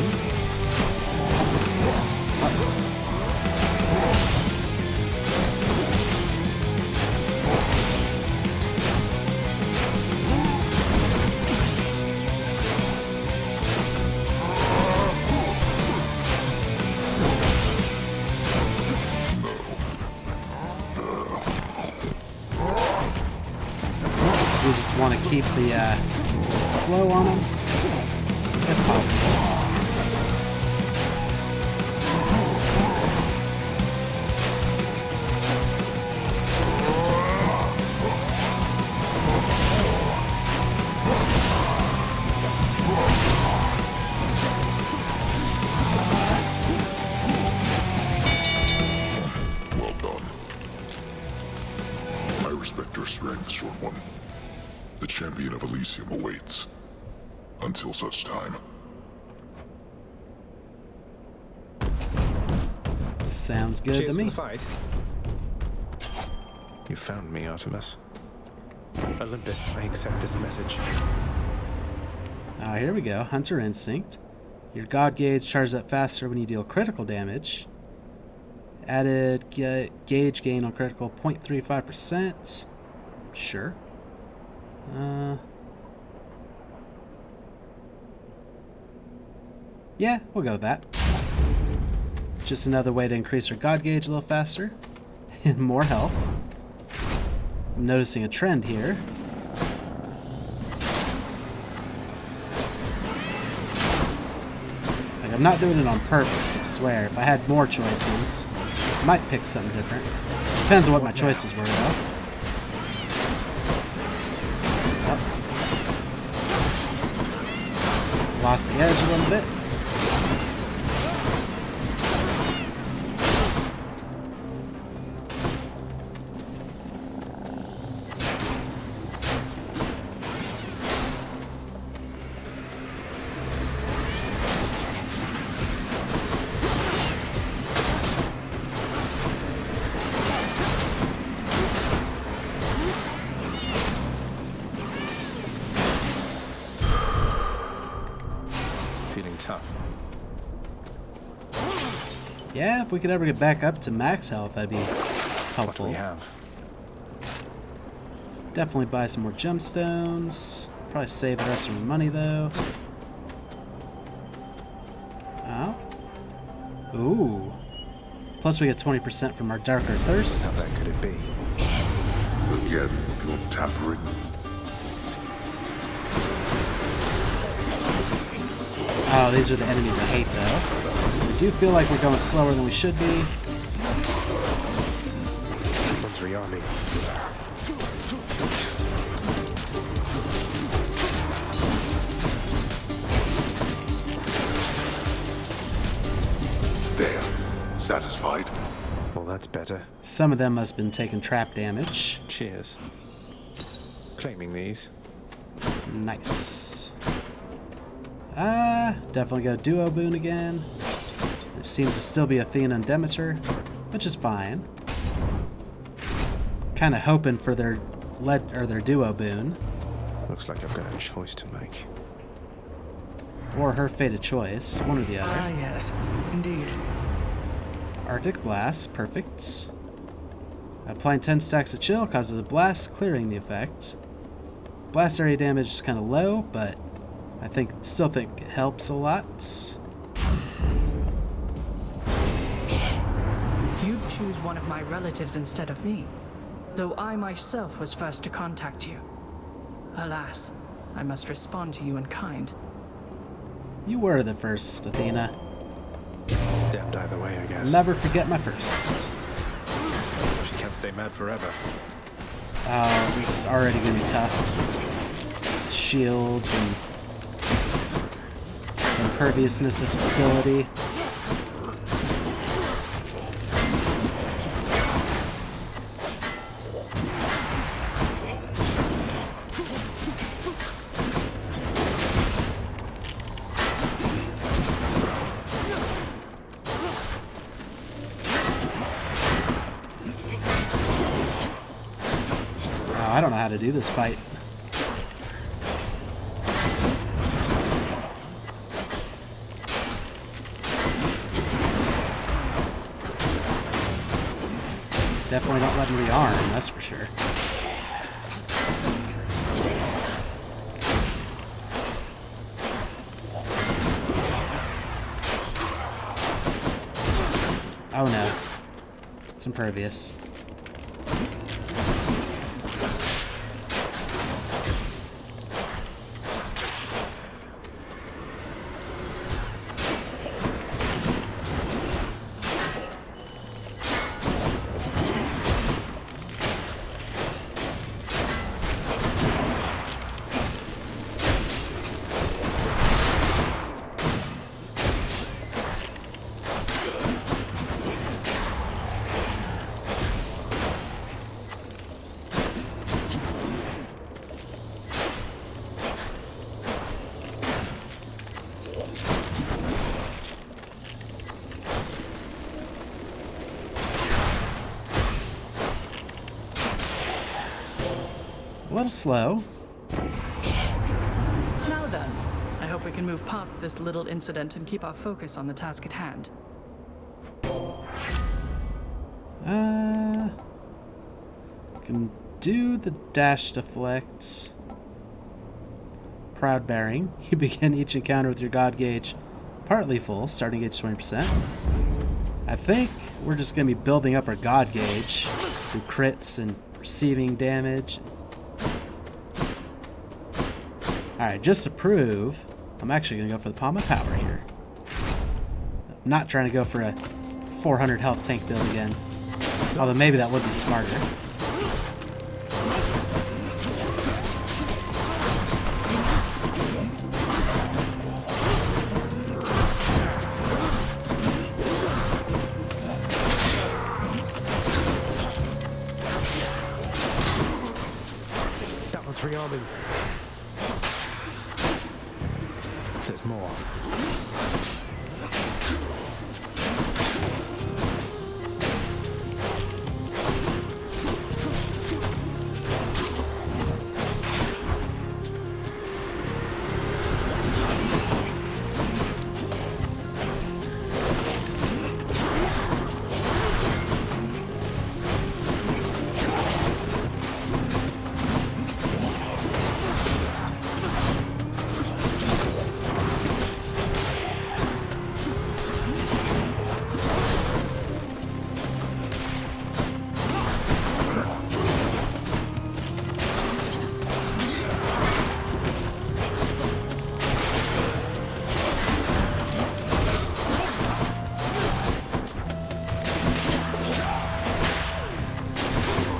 We just want to keep the slow on them, if possible. Well done. I respect your strength, short one. The champion of Elysium awaits. Until such time. Sounds good Cheers to me. for the fight. You found me, Artemis. Olympus, I accept this message. Here we go. Hunter Instinct. Your God gauge charges up faster when you deal critical damage. Added gauge gain on critical 0.35%. Sure. Yeah, we'll go with that. Just another way to increase our God gauge a little faster. And more health. I'm noticing a trend here. Like, I'm not doing it on purpose, I swear. If I had more choices, I might pick something different. Depends on what my choices were, though. Oh. Lost the edge a little bit. Tough. Yeah, if we could ever get back up to max health, that'd be helpful. What do we have? Definitely buy some more gemstones. Probably save the rest of our money, though. Oh. Ooh. Plus we get 20% from our Darker Thirst. How bad could it be? Again, your tampering. Oh, these are the enemies I hate, though. I do feel like we're going slower than we should be. One's rearming. There. Satisfied? Well, that's better. Some of them must have been taking trap damage. Cheers. Claiming these. Nice. Definitely go Duo Boon again. There seems to still be Athena and Demeter, which is fine. Kind of hoping for their Duo Boon. Looks like I've got a choice to make. Or her fated choice, one or the other. Ah, yes, indeed. Arctic Blast, perfect. Applying 10 stacks of chill causes a blast, clearing the effect. Blast area damage is kind of low, but I still think it helps a lot. You'd choose one of my relatives instead of me, though I myself was first to contact you. Alas, I must respond to you in kind. You were the first, Athena. Damned either way, I guess. Never forget my first. She can't stay mad forever. Oh, this is already gonna be tough. Shields and imperviousness ability. Oh, I don't know how to do this fight. Definitely not letting rearm, that's for sure. Oh no. It's impervious. A little slow. Now then, I hope we can move past this little incident and keep our focus on the task at hand. Can do the dash deflect. Proud bearing. You begin each encounter with your god gauge partly full, starting gauge 20%. I think we're just going to be building up our god gauge through crits and receiving damage. Alright, just to prove, I'm actually going to go for the Palm of Power here. I'm not trying to go for a 400 health tank build again. Although maybe that would be smarter. That one's rearming. There's more.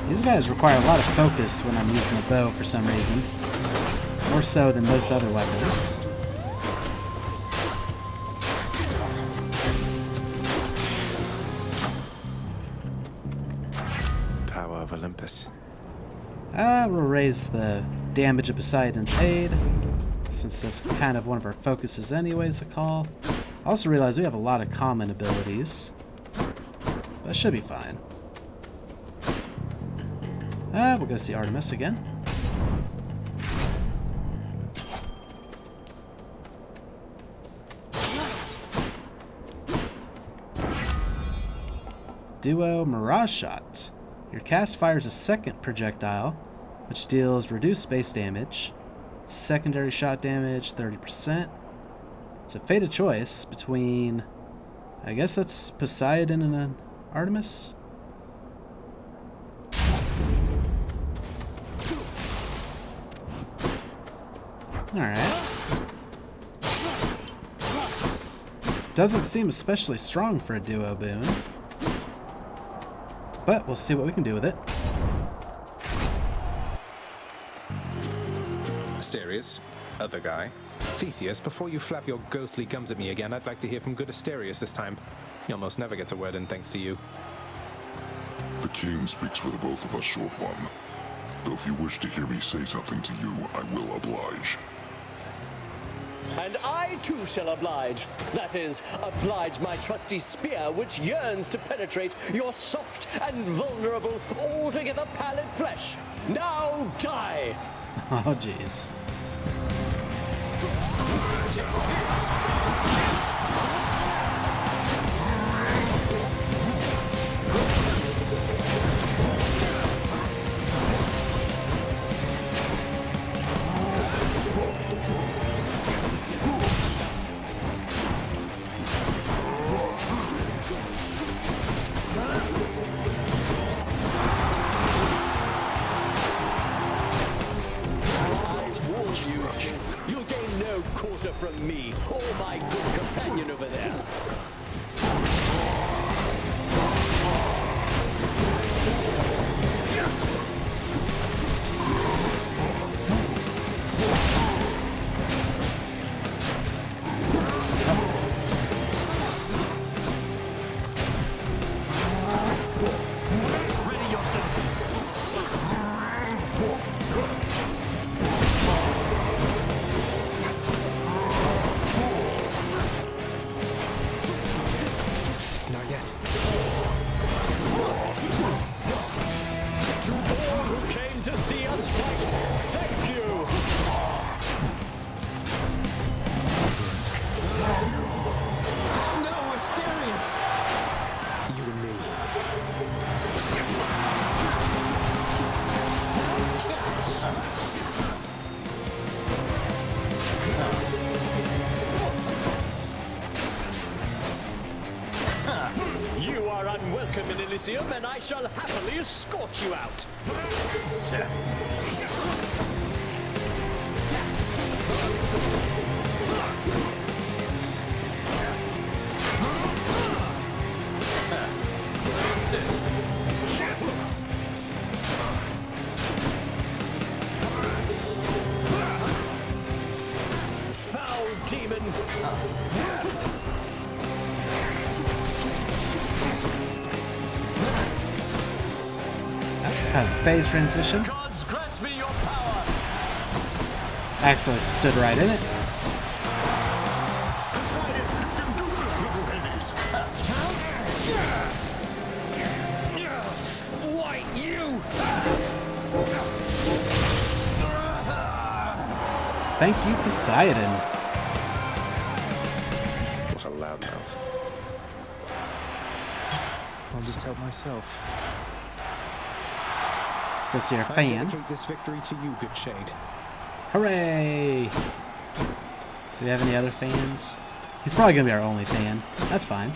These guys require a lot of focus when I'm using the bow for some reason. More so than most other weapons. Power of Olympus. We'll raise the damage of Poseidon's Aid, since that's kind of one of our focuses anyways, a call. I also realize we have a lot of common abilities. That should be fine. We'll go see Artemis again. Duo Mirage Shot. Your cast fires a second projectile, which deals reduced base damage. Secondary shot damage, 30%. It's a fated choice between... I guess that's Poseidon and an Artemis? Alright. Doesn't seem especially strong for a duo boon. But we'll see what we can do with it. Mysterious. Other guy. Theseus, before you flap your ghostly gums at me again, I'd like to hear from good Asterius this time. He almost never gets a word in thanks to you. The king speaks for the both of us, Short One. Though if you wish to hear me say something to you, I will oblige. And I too shall oblige. That is, oblige my trusty spear, which yearns to penetrate your soft and vulnerable, altogether pallid flesh. Now die! Oh, jeez. You'll gain no quarter from me or my good companion over there. Ready yourself. Not yet. To all who came to see us fight, thank you! No, Asterius! You and me. You are unwelcome in Elysium, and I shall happily escort you out. Foul demon! Has a phase transition. Gods grant me your power! Actually stood right in it. Why, you! Thank you, Poseidon. What a loudmouth. I'll just help myself. Let's go see our I fan. dedicate this victory to you, good shade. Hooray! Do we have any other fans? He's probably gonna be our only fan. That's fine.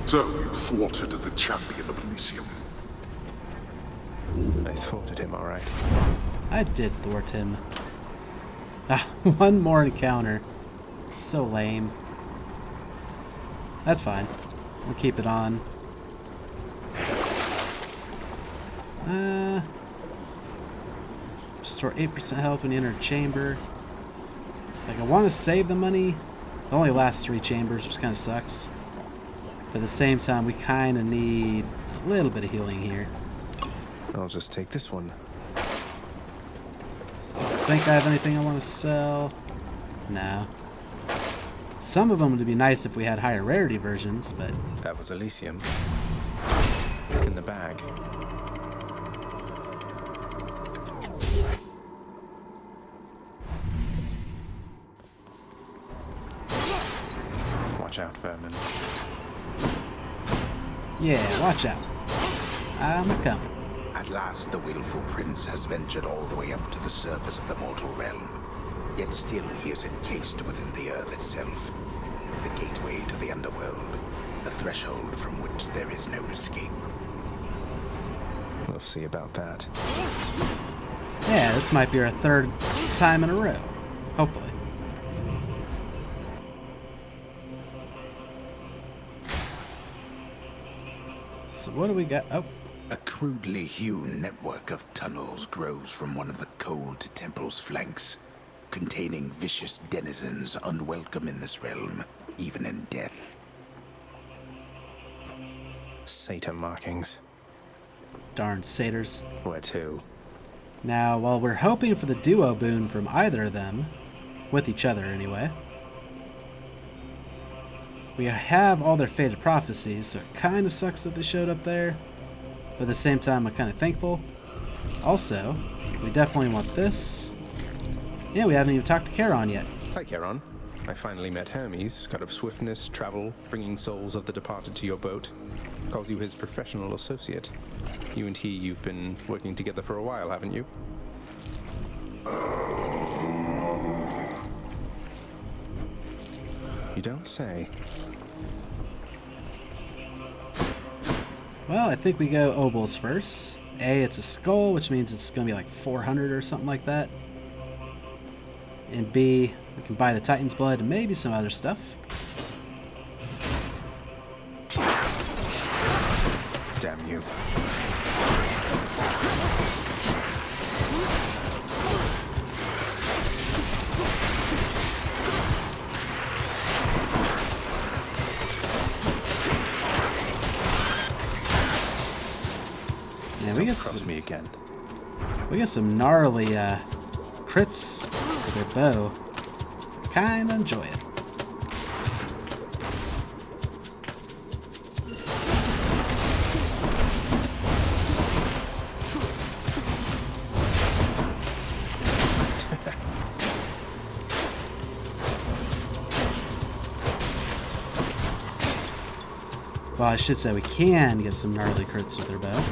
So you thwarted the champion of Elysium. I thwarted him, alright. I did thwart him. Ah, one more encounter. So lame. That's fine. We'll keep it on. Restore 8% health when you enter a chamber. Like, I want to save the money. It only lasts 3 chambers, which kind of sucks. But at the same time, we kind of need a little bit of healing here. I'll just take this one. Think I have anything I want to sell? No. Some of them would be nice if we had higher rarity versions, but... That was Elysium. In the bag. Watch out, vermin. Yeah, watch out. I'm coming. At last, the willful prince has ventured all the way up to the surface of the mortal realm. Yet still he is encased within the earth itself. The gateway to the underworld. A threshold from which there is no escape. We'll see about that. Yeah, this might be our 3rd time in a row. Hopefully. So what do we got? Oh, A crudely hewn network of tunnels grows from one of the cold temple's flanks, containing vicious denizens unwelcome in this realm, even in death. Satyr markings. Darn satyrs. Where to? Now, while we're hoping for the duo boon from either of them, with each other anyway, we have all their fated prophecies, so it kind of sucks that they showed up there, but at the same time I'm kind of thankful. Also, we definitely want this. Yeah, we haven't even talked to Charon yet. Hi, Charon. I finally met Hermes, god of swiftness, travel, bringing souls of the departed to your boat. Calls you his professional associate. You and you've been working together for a while, haven't you? You don't say. Well, I think we go obols first. A, it's a skull, which means it's going to be like 400 or something like that. And B, we can buy the Titan's blood and maybe some other stuff. Damn you. Yeah, we get some gnarly crits with their bow. Kinda enjoy it. Well, I should say we can get some gnarly crits with their bow.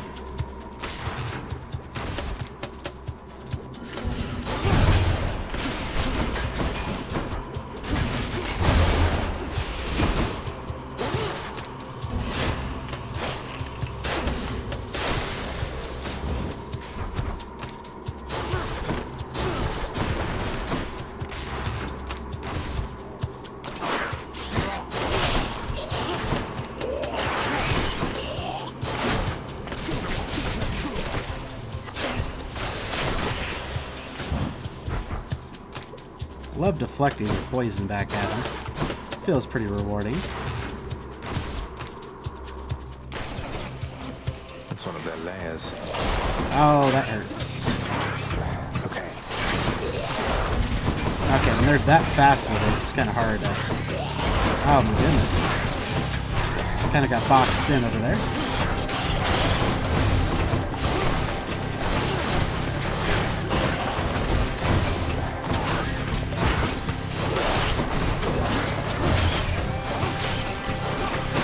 Love deflecting your poison back at him. Feels pretty rewarding. It's one of their layers. Oh, that hurts. Okay. Okay, when they're that fast with it, it's kind of hard to... Oh my goodness. Kind of got boxed in over there.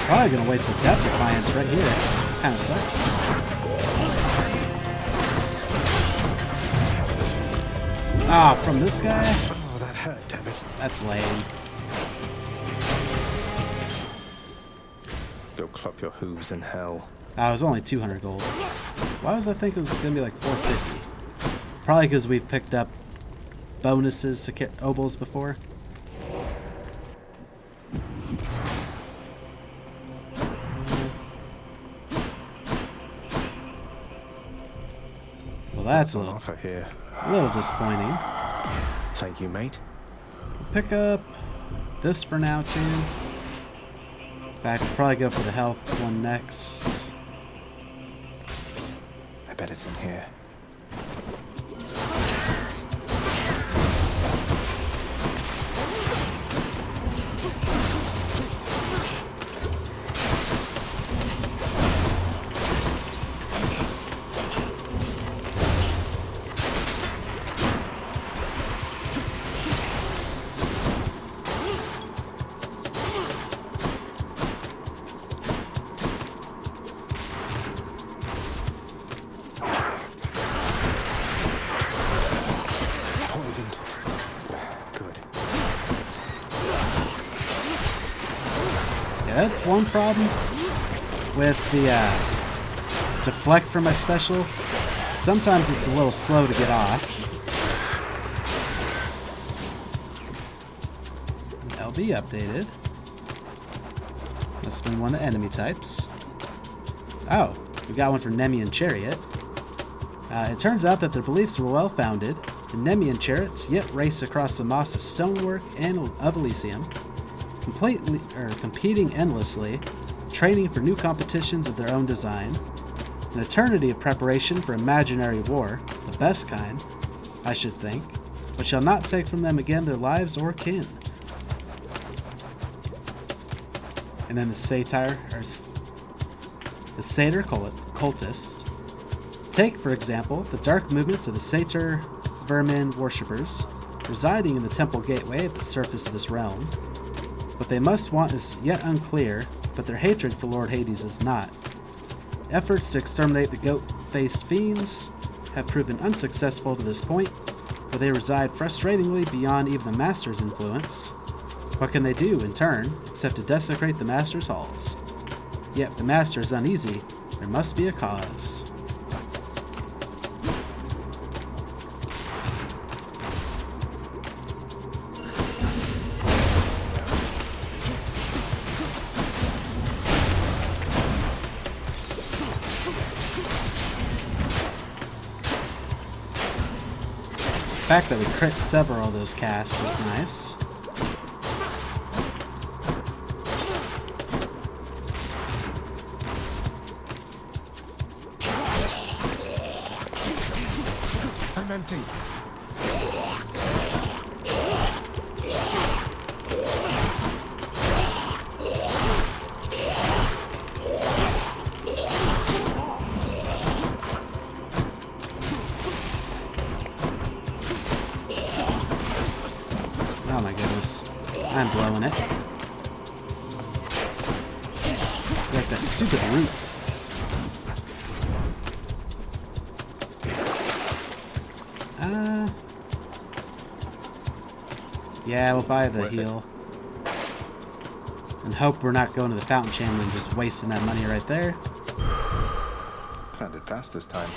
Probably gonna waste a Death Defiance right here. Kinda sucks. Ah, from this guy? Oh, that hurt, damn it. That's lame. Go clop your hooves in hell. Ah, it was only 200 gold. Why was I think it was gonna be like 450? Probably because we've picked up bonuses to get obols before. Well, that's a little offer here. A little disappointing. Thank you, mate. Pick up this for now too. In fact, we'll probably go for the health one next. I bet it's in here. Good. Yeah, that's one problem with the deflect for my special. Sometimes it's a little slow to get off. LB updated. Must have been one of the enemy types. Oh, We got one for Nemean Chariot. It turns out that their beliefs were well founded. The Nemean chariots yet race across the moss of stonework and of Elysium, competing endlessly, training for new competitions of their own design. An eternity of preparation for imaginary war, the best kind, I should think, but shall not take from them again their lives or kin. And then the satyr cultist. Take, for example, the dark movements of the satyr vermin worshippers, residing in the temple gateway at the surface of this realm. What they must want is yet unclear, but their hatred for Lord Hades is not. Efforts to exterminate the goat-faced fiends have proven unsuccessful to this point, for they reside frustratingly beyond even the Master's influence. What can they do, in turn, except to desecrate the Master's halls? Yet if the Master is uneasy, there must be a cause. The fact that we crit several of those casts is nice. I'm empty. Oh my goodness. I'm blowing it. Like that stupid root. Yeah, we'll buy the heal. And hope we're not going to the fountain chamber and just wasting that money right there. Found it fast this time.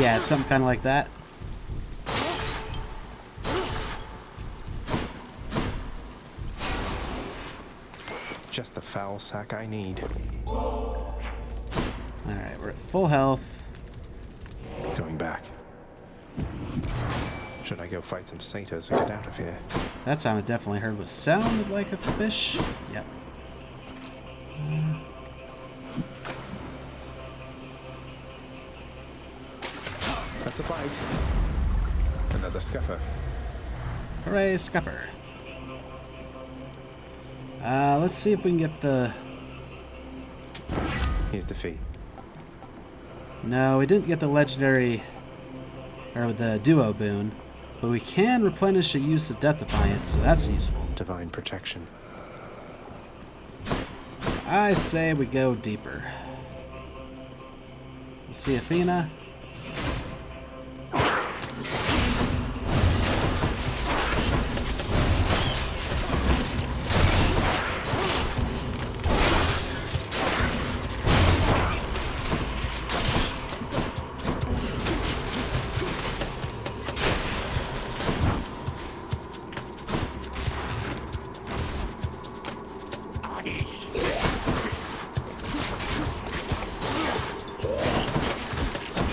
Yeah, it's something kind of like that. Just the foul sack I need. Alright, we're at full health. Going back. Should I go fight some satyrs and get out of here? That time I definitely heard what sounded like a fish. Yep. That's a bite. Another scuffer. Hooray, scuffer. Let's see if we can get the... Here's the fee. No, we didn't get the legendary... or the duo boon. But we can replenish the use of Death Defiance, so that's useful. Divine protection. I say we go deeper. We'll see Athena.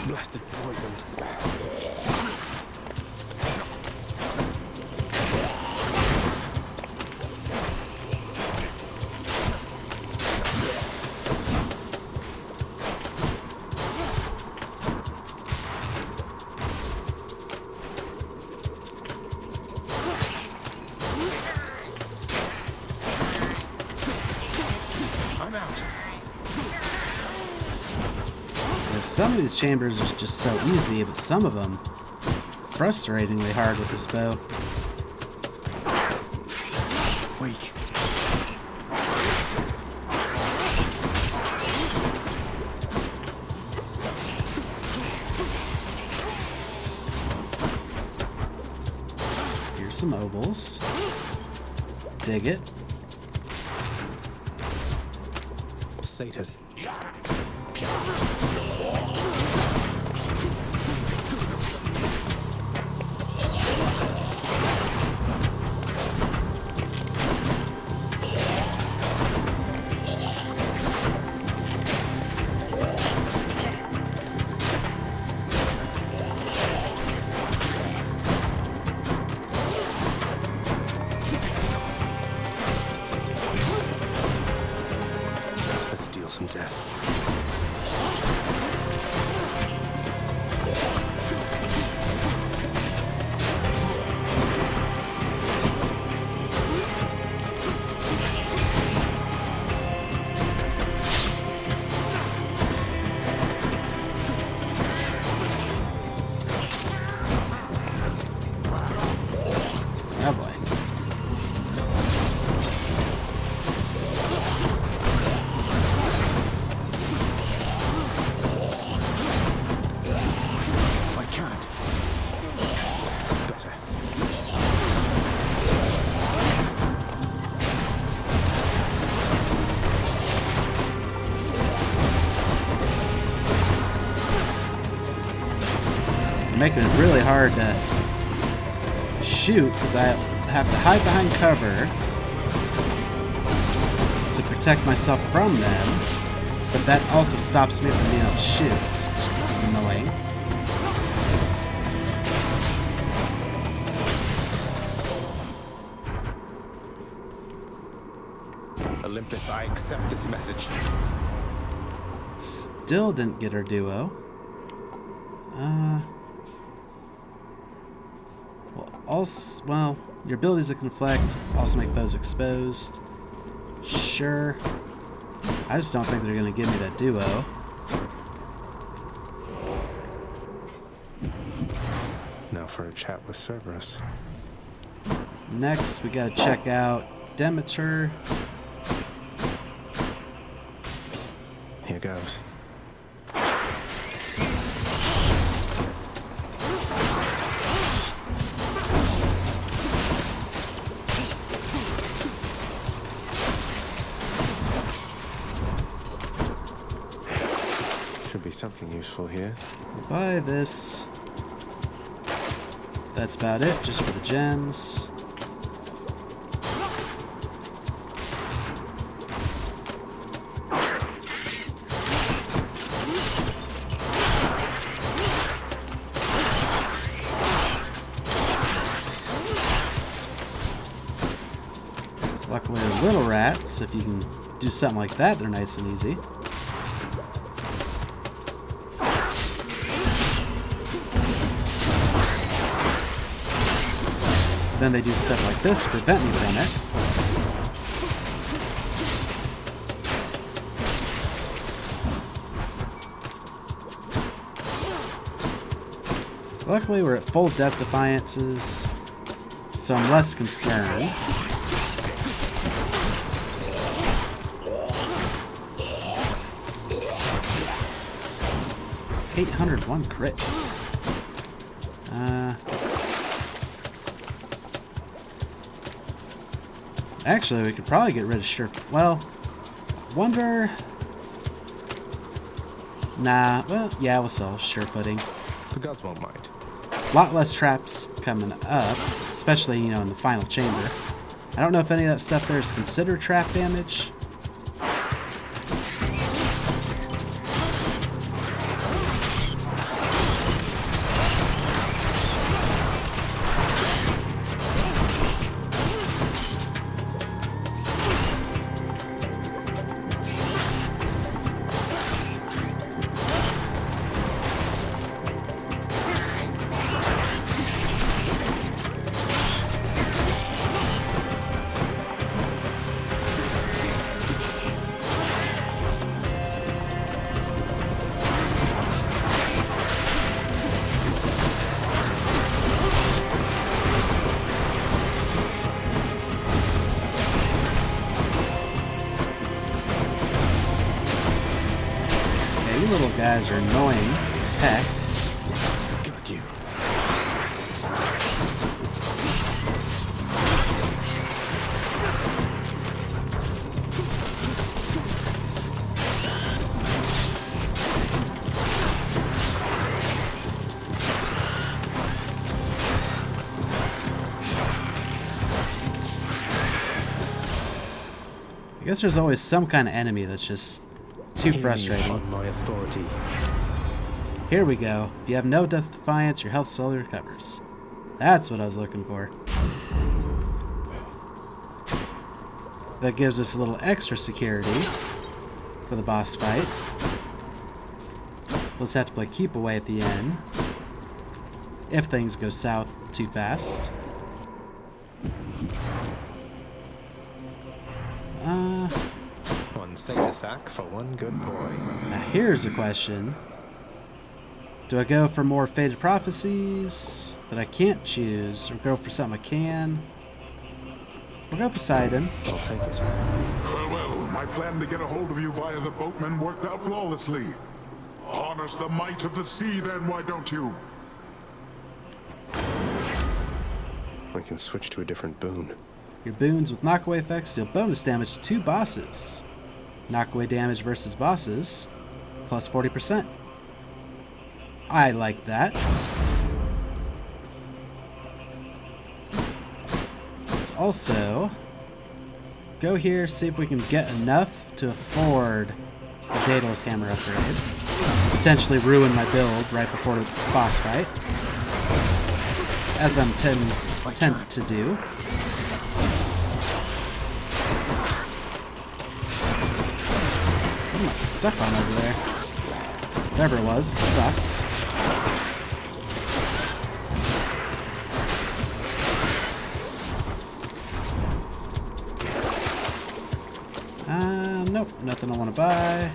Blasted poison. I'm out. Some of these chambers are just so easy, but some of them frustratingly hard with this bow. Weak. Here's some obols. Dig it. Satyrs. death. Oh boy. I can't. Better. Making it really hard to shoot because I have to hide behind cover to protect myself from them, but that also stops me from being able to shoot, which is annoying. Olympus, I accept this message. Still didn't get her duo. Well, your abilities that conflict also make foes exposed. Sure. I just don't think they're going to give me that duo. Now for a chat with Cerberus. Next, we got to check out Demeter. Here goes. Should be something useful here. Buy this. That's about it, just for the gems. Luckily they're little rats. If you can do something like that, they're nice and easy. Then they do stuff like this to prevent me from it. Luckily, we're at full death defiances, so I'm less concerned. $801 crits. Actually, we could probably get rid of sure. Well, wonder. Nah. Well, yeah, we'll sell sure footing. The gods won't mind. A lot less traps coming up, especially, you know, in the final chamber. I don't know if any of that stuff there is considered trap damage. Little guys are annoying as heck. Got you. I guess there's always some kind of enemy that's just too frustrating. On my authority. Here we go. If you have no death defiance, your health slowly recovers. That's what I was looking for. That gives us a little extra security for the boss fight. Let's have to play keep away at the end. If things go south too fast. One Satyr sack for one good boy. Now here's a question. Do I go for more Faded Prophecies that I can't choose, or go for something I can? We'll go Poseidon. I'll take it. Farewell. My plan to get a hold of you via the boatman worked out flawlessly. Harness the might of the sea then, why don't you? I can switch to a different boon. Your boons with knockaway effects deal bonus damage to 2 bosses. Knockaway damage versus bosses, plus 40%. I like that. Let's also go here, see if we can get enough to afford the Daedalus Hammer upgrade. Potentially ruin my build right before the boss fight, as I'm tend to do. What am I stuck on over there? Whatever it was, it sucked. Nope, nothing I want to buy.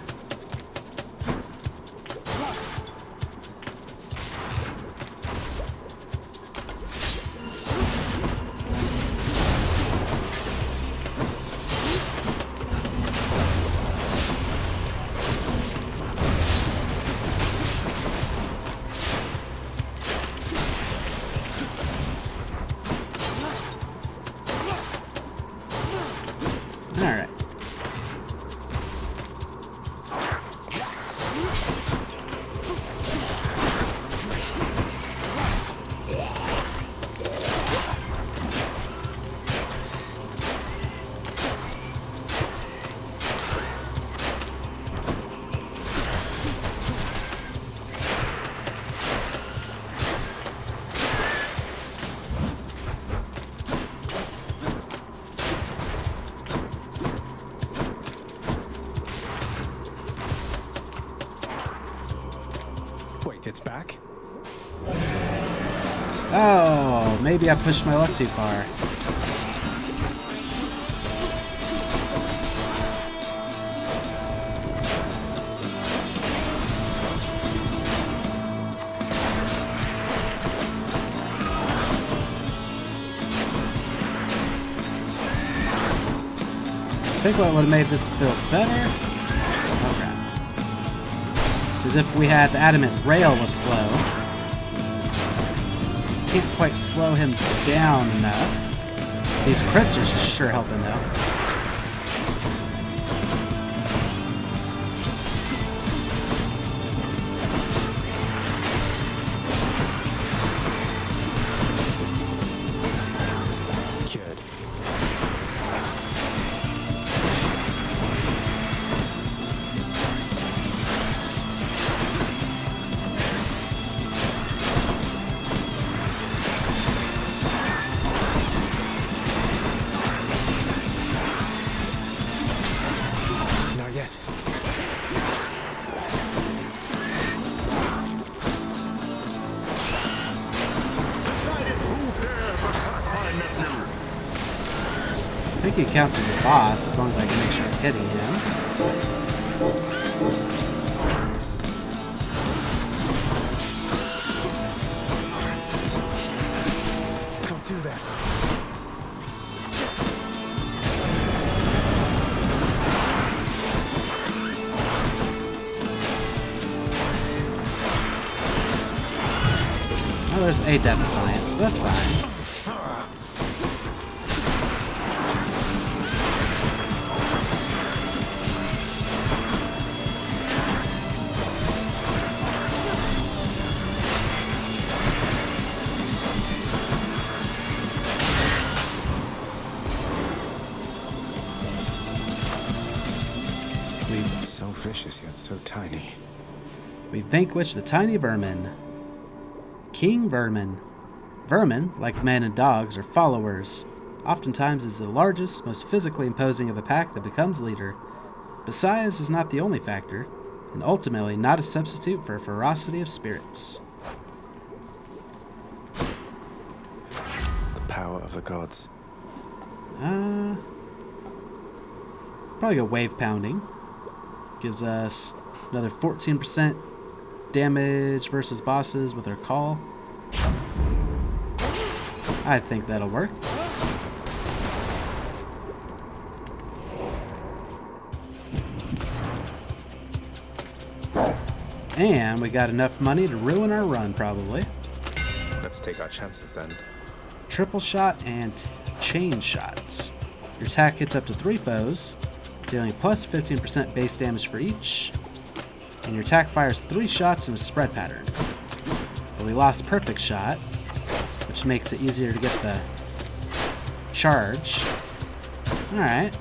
Alright. Wait, it's back? Oh, maybe I pushed my luck too far. I think what would have made this build better? Okay. Because if we had the adamant rail was slow, can't quite slow him down enough. These crits are sure helping though. Good. Not yet. Decided who dares attack my nephew? I think he counts as a boss as long as I can make sure I'm hitting him. Don't do that. Oh, there's a Defiance, but that's fine. So vicious yet so tiny. We vanquish the tiny vermin. King Vermin. Vermin, like men and dogs, are followers. Oftentimes is the largest, most physically imposing of a pack that becomes leader. But size is not the only factor, and ultimately not a substitute for ferocity of spirits. The power of the gods. Probably go wave pounding. Gives us another 14% damage versus bosses with our call. I think that'll work. And we got enough money to ruin our run, probably. Let's take our chances then. Triple shot and chain shots. Your attack hits up to 3 foes, dealing plus 15% base damage for each. And your attack fires 3 shots in a spread pattern. But we lost perfect shot, which makes it easier to get the charge. Alright.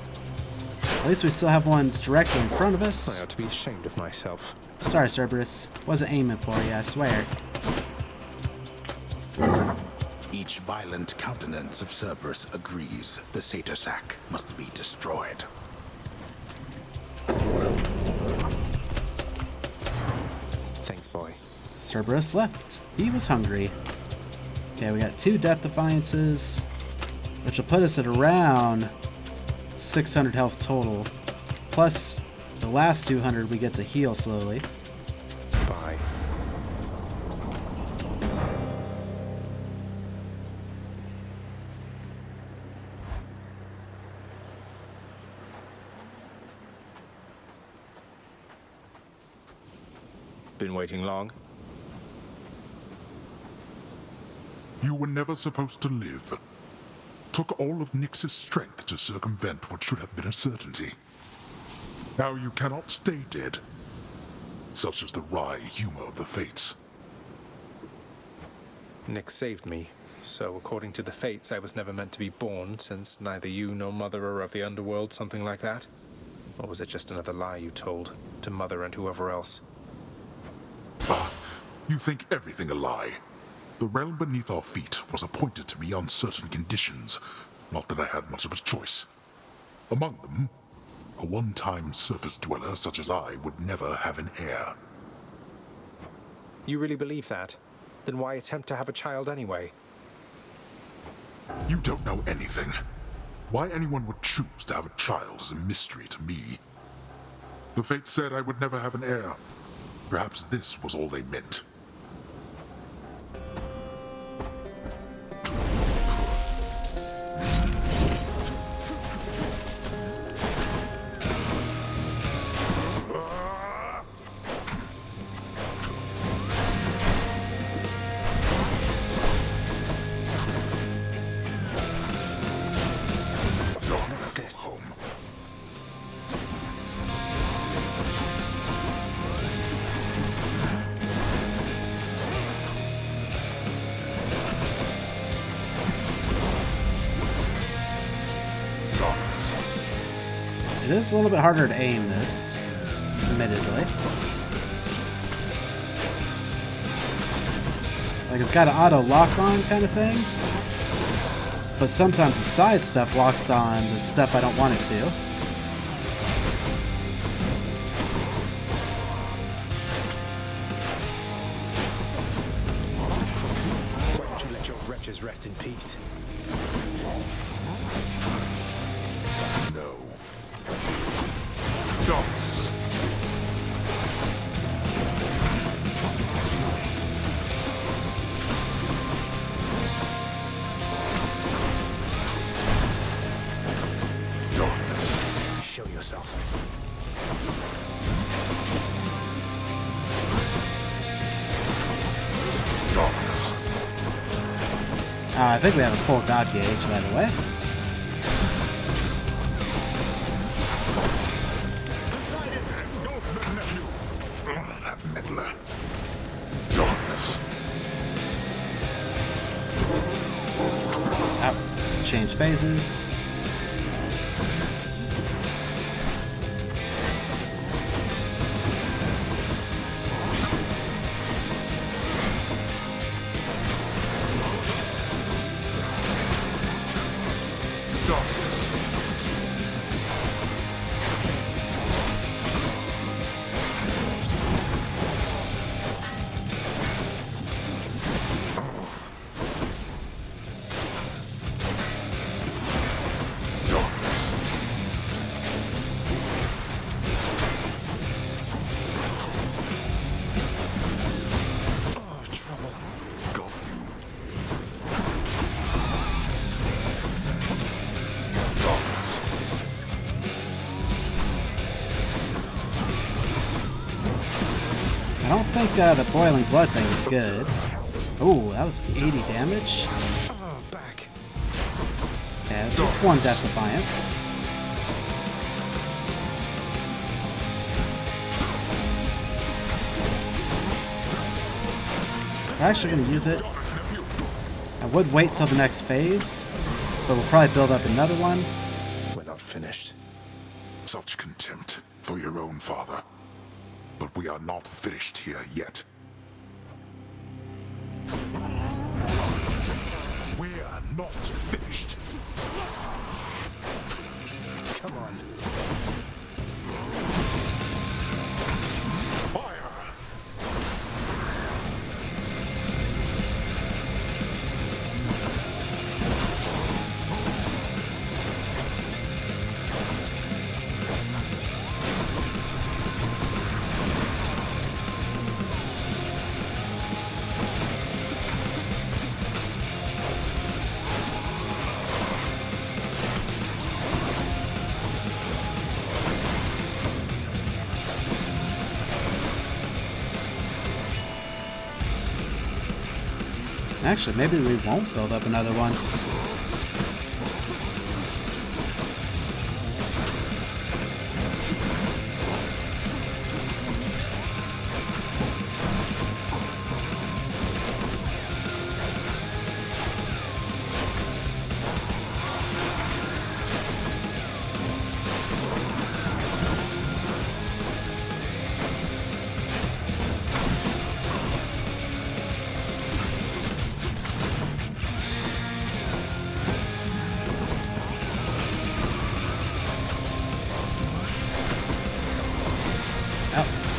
At least we still have one directly in front of us. I ought to be ashamed of myself. Sorry, Cerberus. Wasn't aiming for you, I swear. Each violent countenance of Cerberus agrees the satyr sack must be destroyed. Thanks, boy. Cerberus left. He was hungry. Okay, we got 2 Death Defiances, which will put us at around 600 health total. Plus, the last 200 we get to heal slowly. Bye. Been waiting long? You were never supposed to live. Took all of Nyx's strength to circumvent what should have been a certainty. Now you cannot stay dead. Such is the wry humor of the fates. Nyx saved me, so according to the fates, I was never meant to be born, since neither you nor Mother are of the underworld, something like that? Or was it just another lie you told to Mother and whoever else? Ah, you think everything a lie. The realm beneath our feet was appointed to me on certain conditions, not that I had much of a choice. Among them, a one-time surface dweller such as I would never have an heir. You really believe that? Then why attempt to have a child anyway? You don't know anything. Why anyone would choose to have a child is a mystery to me. The fates said I would never have an heir. Perhaps this was all they meant. It is a little bit harder to aim this, admittedly. Like, it's got an auto lock-on kind of thing. But sometimes the side stuff locks on the stuff I don't want it to. Why don't you let your wretches rest in peace? No. Darkness. Darkness. Show yourself. Darkness. I think we have a full god gauge, by the way. That meddler. Darkness. Out. Change phases. I don't think the boiling blood thing is good. Oh, that was 80 damage. Back. Yeah, it's just one Death Defiance. We're actually going to use it. I would wait till the next phase, but we'll probably build up another one. We're not finished. Such contempt for your own father. But we are not finished here yet. We are not finished. Come on. Actually, maybe we won't build up another one.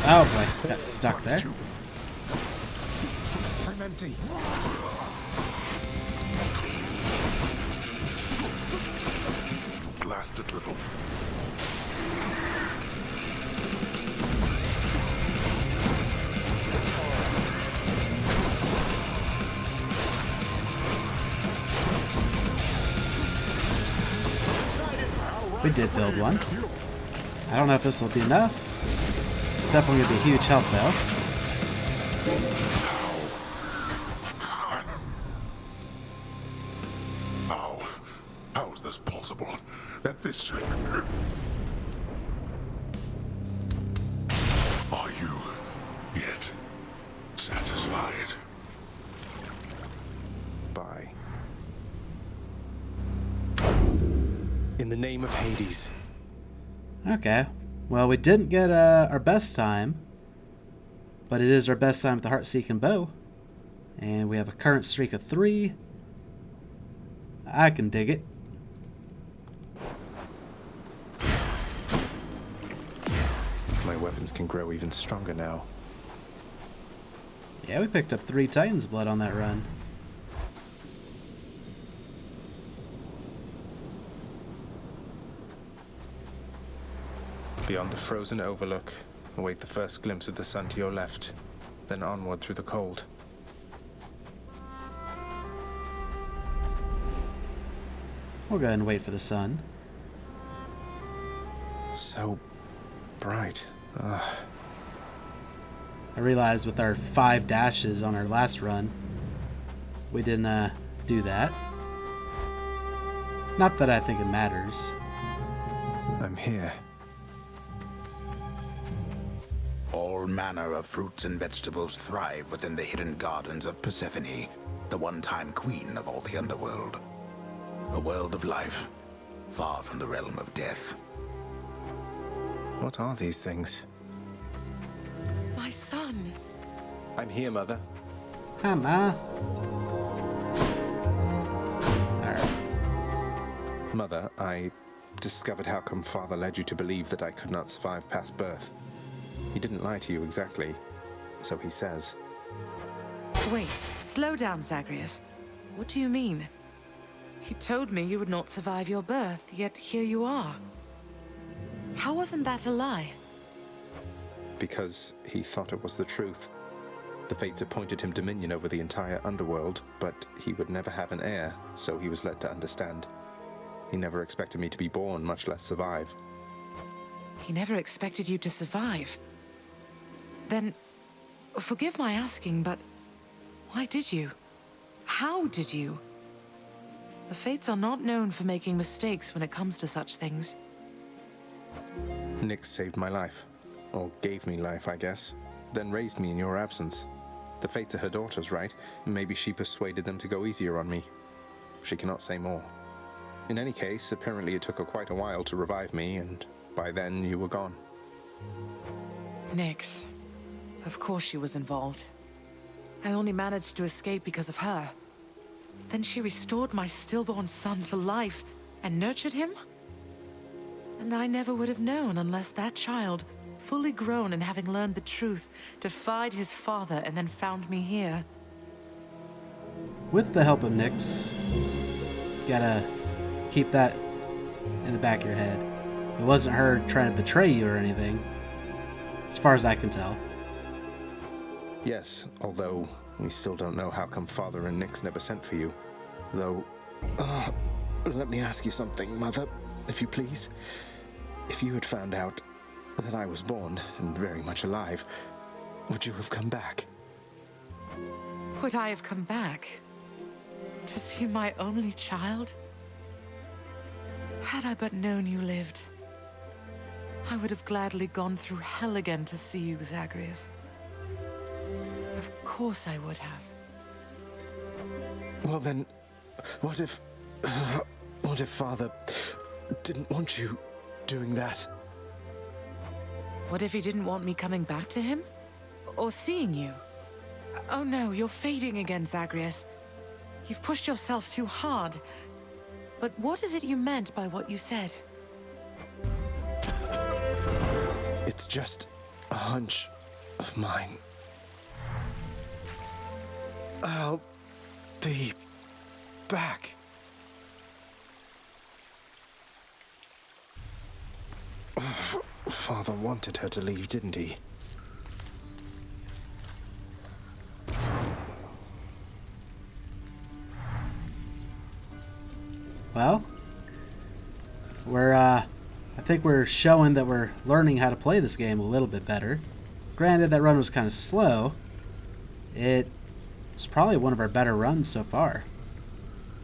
Oh boy, got stuck there. I'm empty. You blasted little. We did build one. I don't know if this will be enough. It's definitely going to be a huge help, though. How is this possible? That this... Are you yet satisfied? Bye. In the name of Hades. Okay. Well, we didn't get our best time, but it is our best time with the Heart-Seeking bow. And we have a current streak of 3. I can dig it. My weapons can grow even stronger now. Yeah, we picked up 3 Titan's blood on that run. Beyond the frozen overlook, await the first glimpse of the sun to your left, then onward through the cold. We'll go ahead and wait for the sun. So bright. I realized with our 5 dashes on our last run, we didn't do that. Not that I think it matters. I'm here. All manner of fruits and vegetables thrive within the hidden gardens of Persephone, the one-time queen of all the underworld. A world of life, far from the realm of death. What are these things? My son. I'm here, Mother. Hi, Ma. Alright. Mother, I discovered how come Father led you to believe that I could not survive past birth. He didn't lie to you exactly, so he says. Wait, slow down, Zagreus. What do you mean? He told me you would not survive your birth, yet here you are. How wasn't that a lie? Because he thought it was the truth. The fates appointed him dominion over the entire underworld, but he would never have an heir, so he was led to understand. He never expected me to be born, much less survive. He never expected you to survive. Then, Forgive my asking, but why did you? How did you? The Fates are not known for making mistakes when it comes to such things. Nyx saved my life. Or gave me life, I guess. Then raised me in your absence. The Fates are her daughters, right? Maybe she persuaded them to go easier on me. She cannot say more. In any case, apparently it took her quite a while to revive me, and by then you were gone. Nyx. Of course she was involved. I only managed to escape because of her. Then she restored my stillborn son to life and nurtured him? And I never would have known unless that child, fully grown and having learned the truth, defied his father and then found me here. With the help of Nyx, gotta keep that in the back of your head. It wasn't her trying to betray you or anything, as far as I can tell. Yes, although we still don't know how come Father and Nyx never sent for you. Though, let me ask you something, Mother, if you please. If you had found out that I was born and very much alive, would you have come back? Would I have come back? To see my only child? Had I but known you lived, I would have gladly gone through hell again to see you, Zagreus. Of course I would have. Well then, what if Father didn't want you doing that? What if he didn't want me coming back to him? Or seeing you? Oh no, you're fading again, Zagreus. You've pushed yourself too hard. But what is it you meant by what you said? It's just a hunch of mine. I'll be back. Father wanted her to leave, didn't he? Well, I think we're showing that we're learning how to play this game a little bit better. Granted, that run was kind of slow. It's probably one of our better runs so far.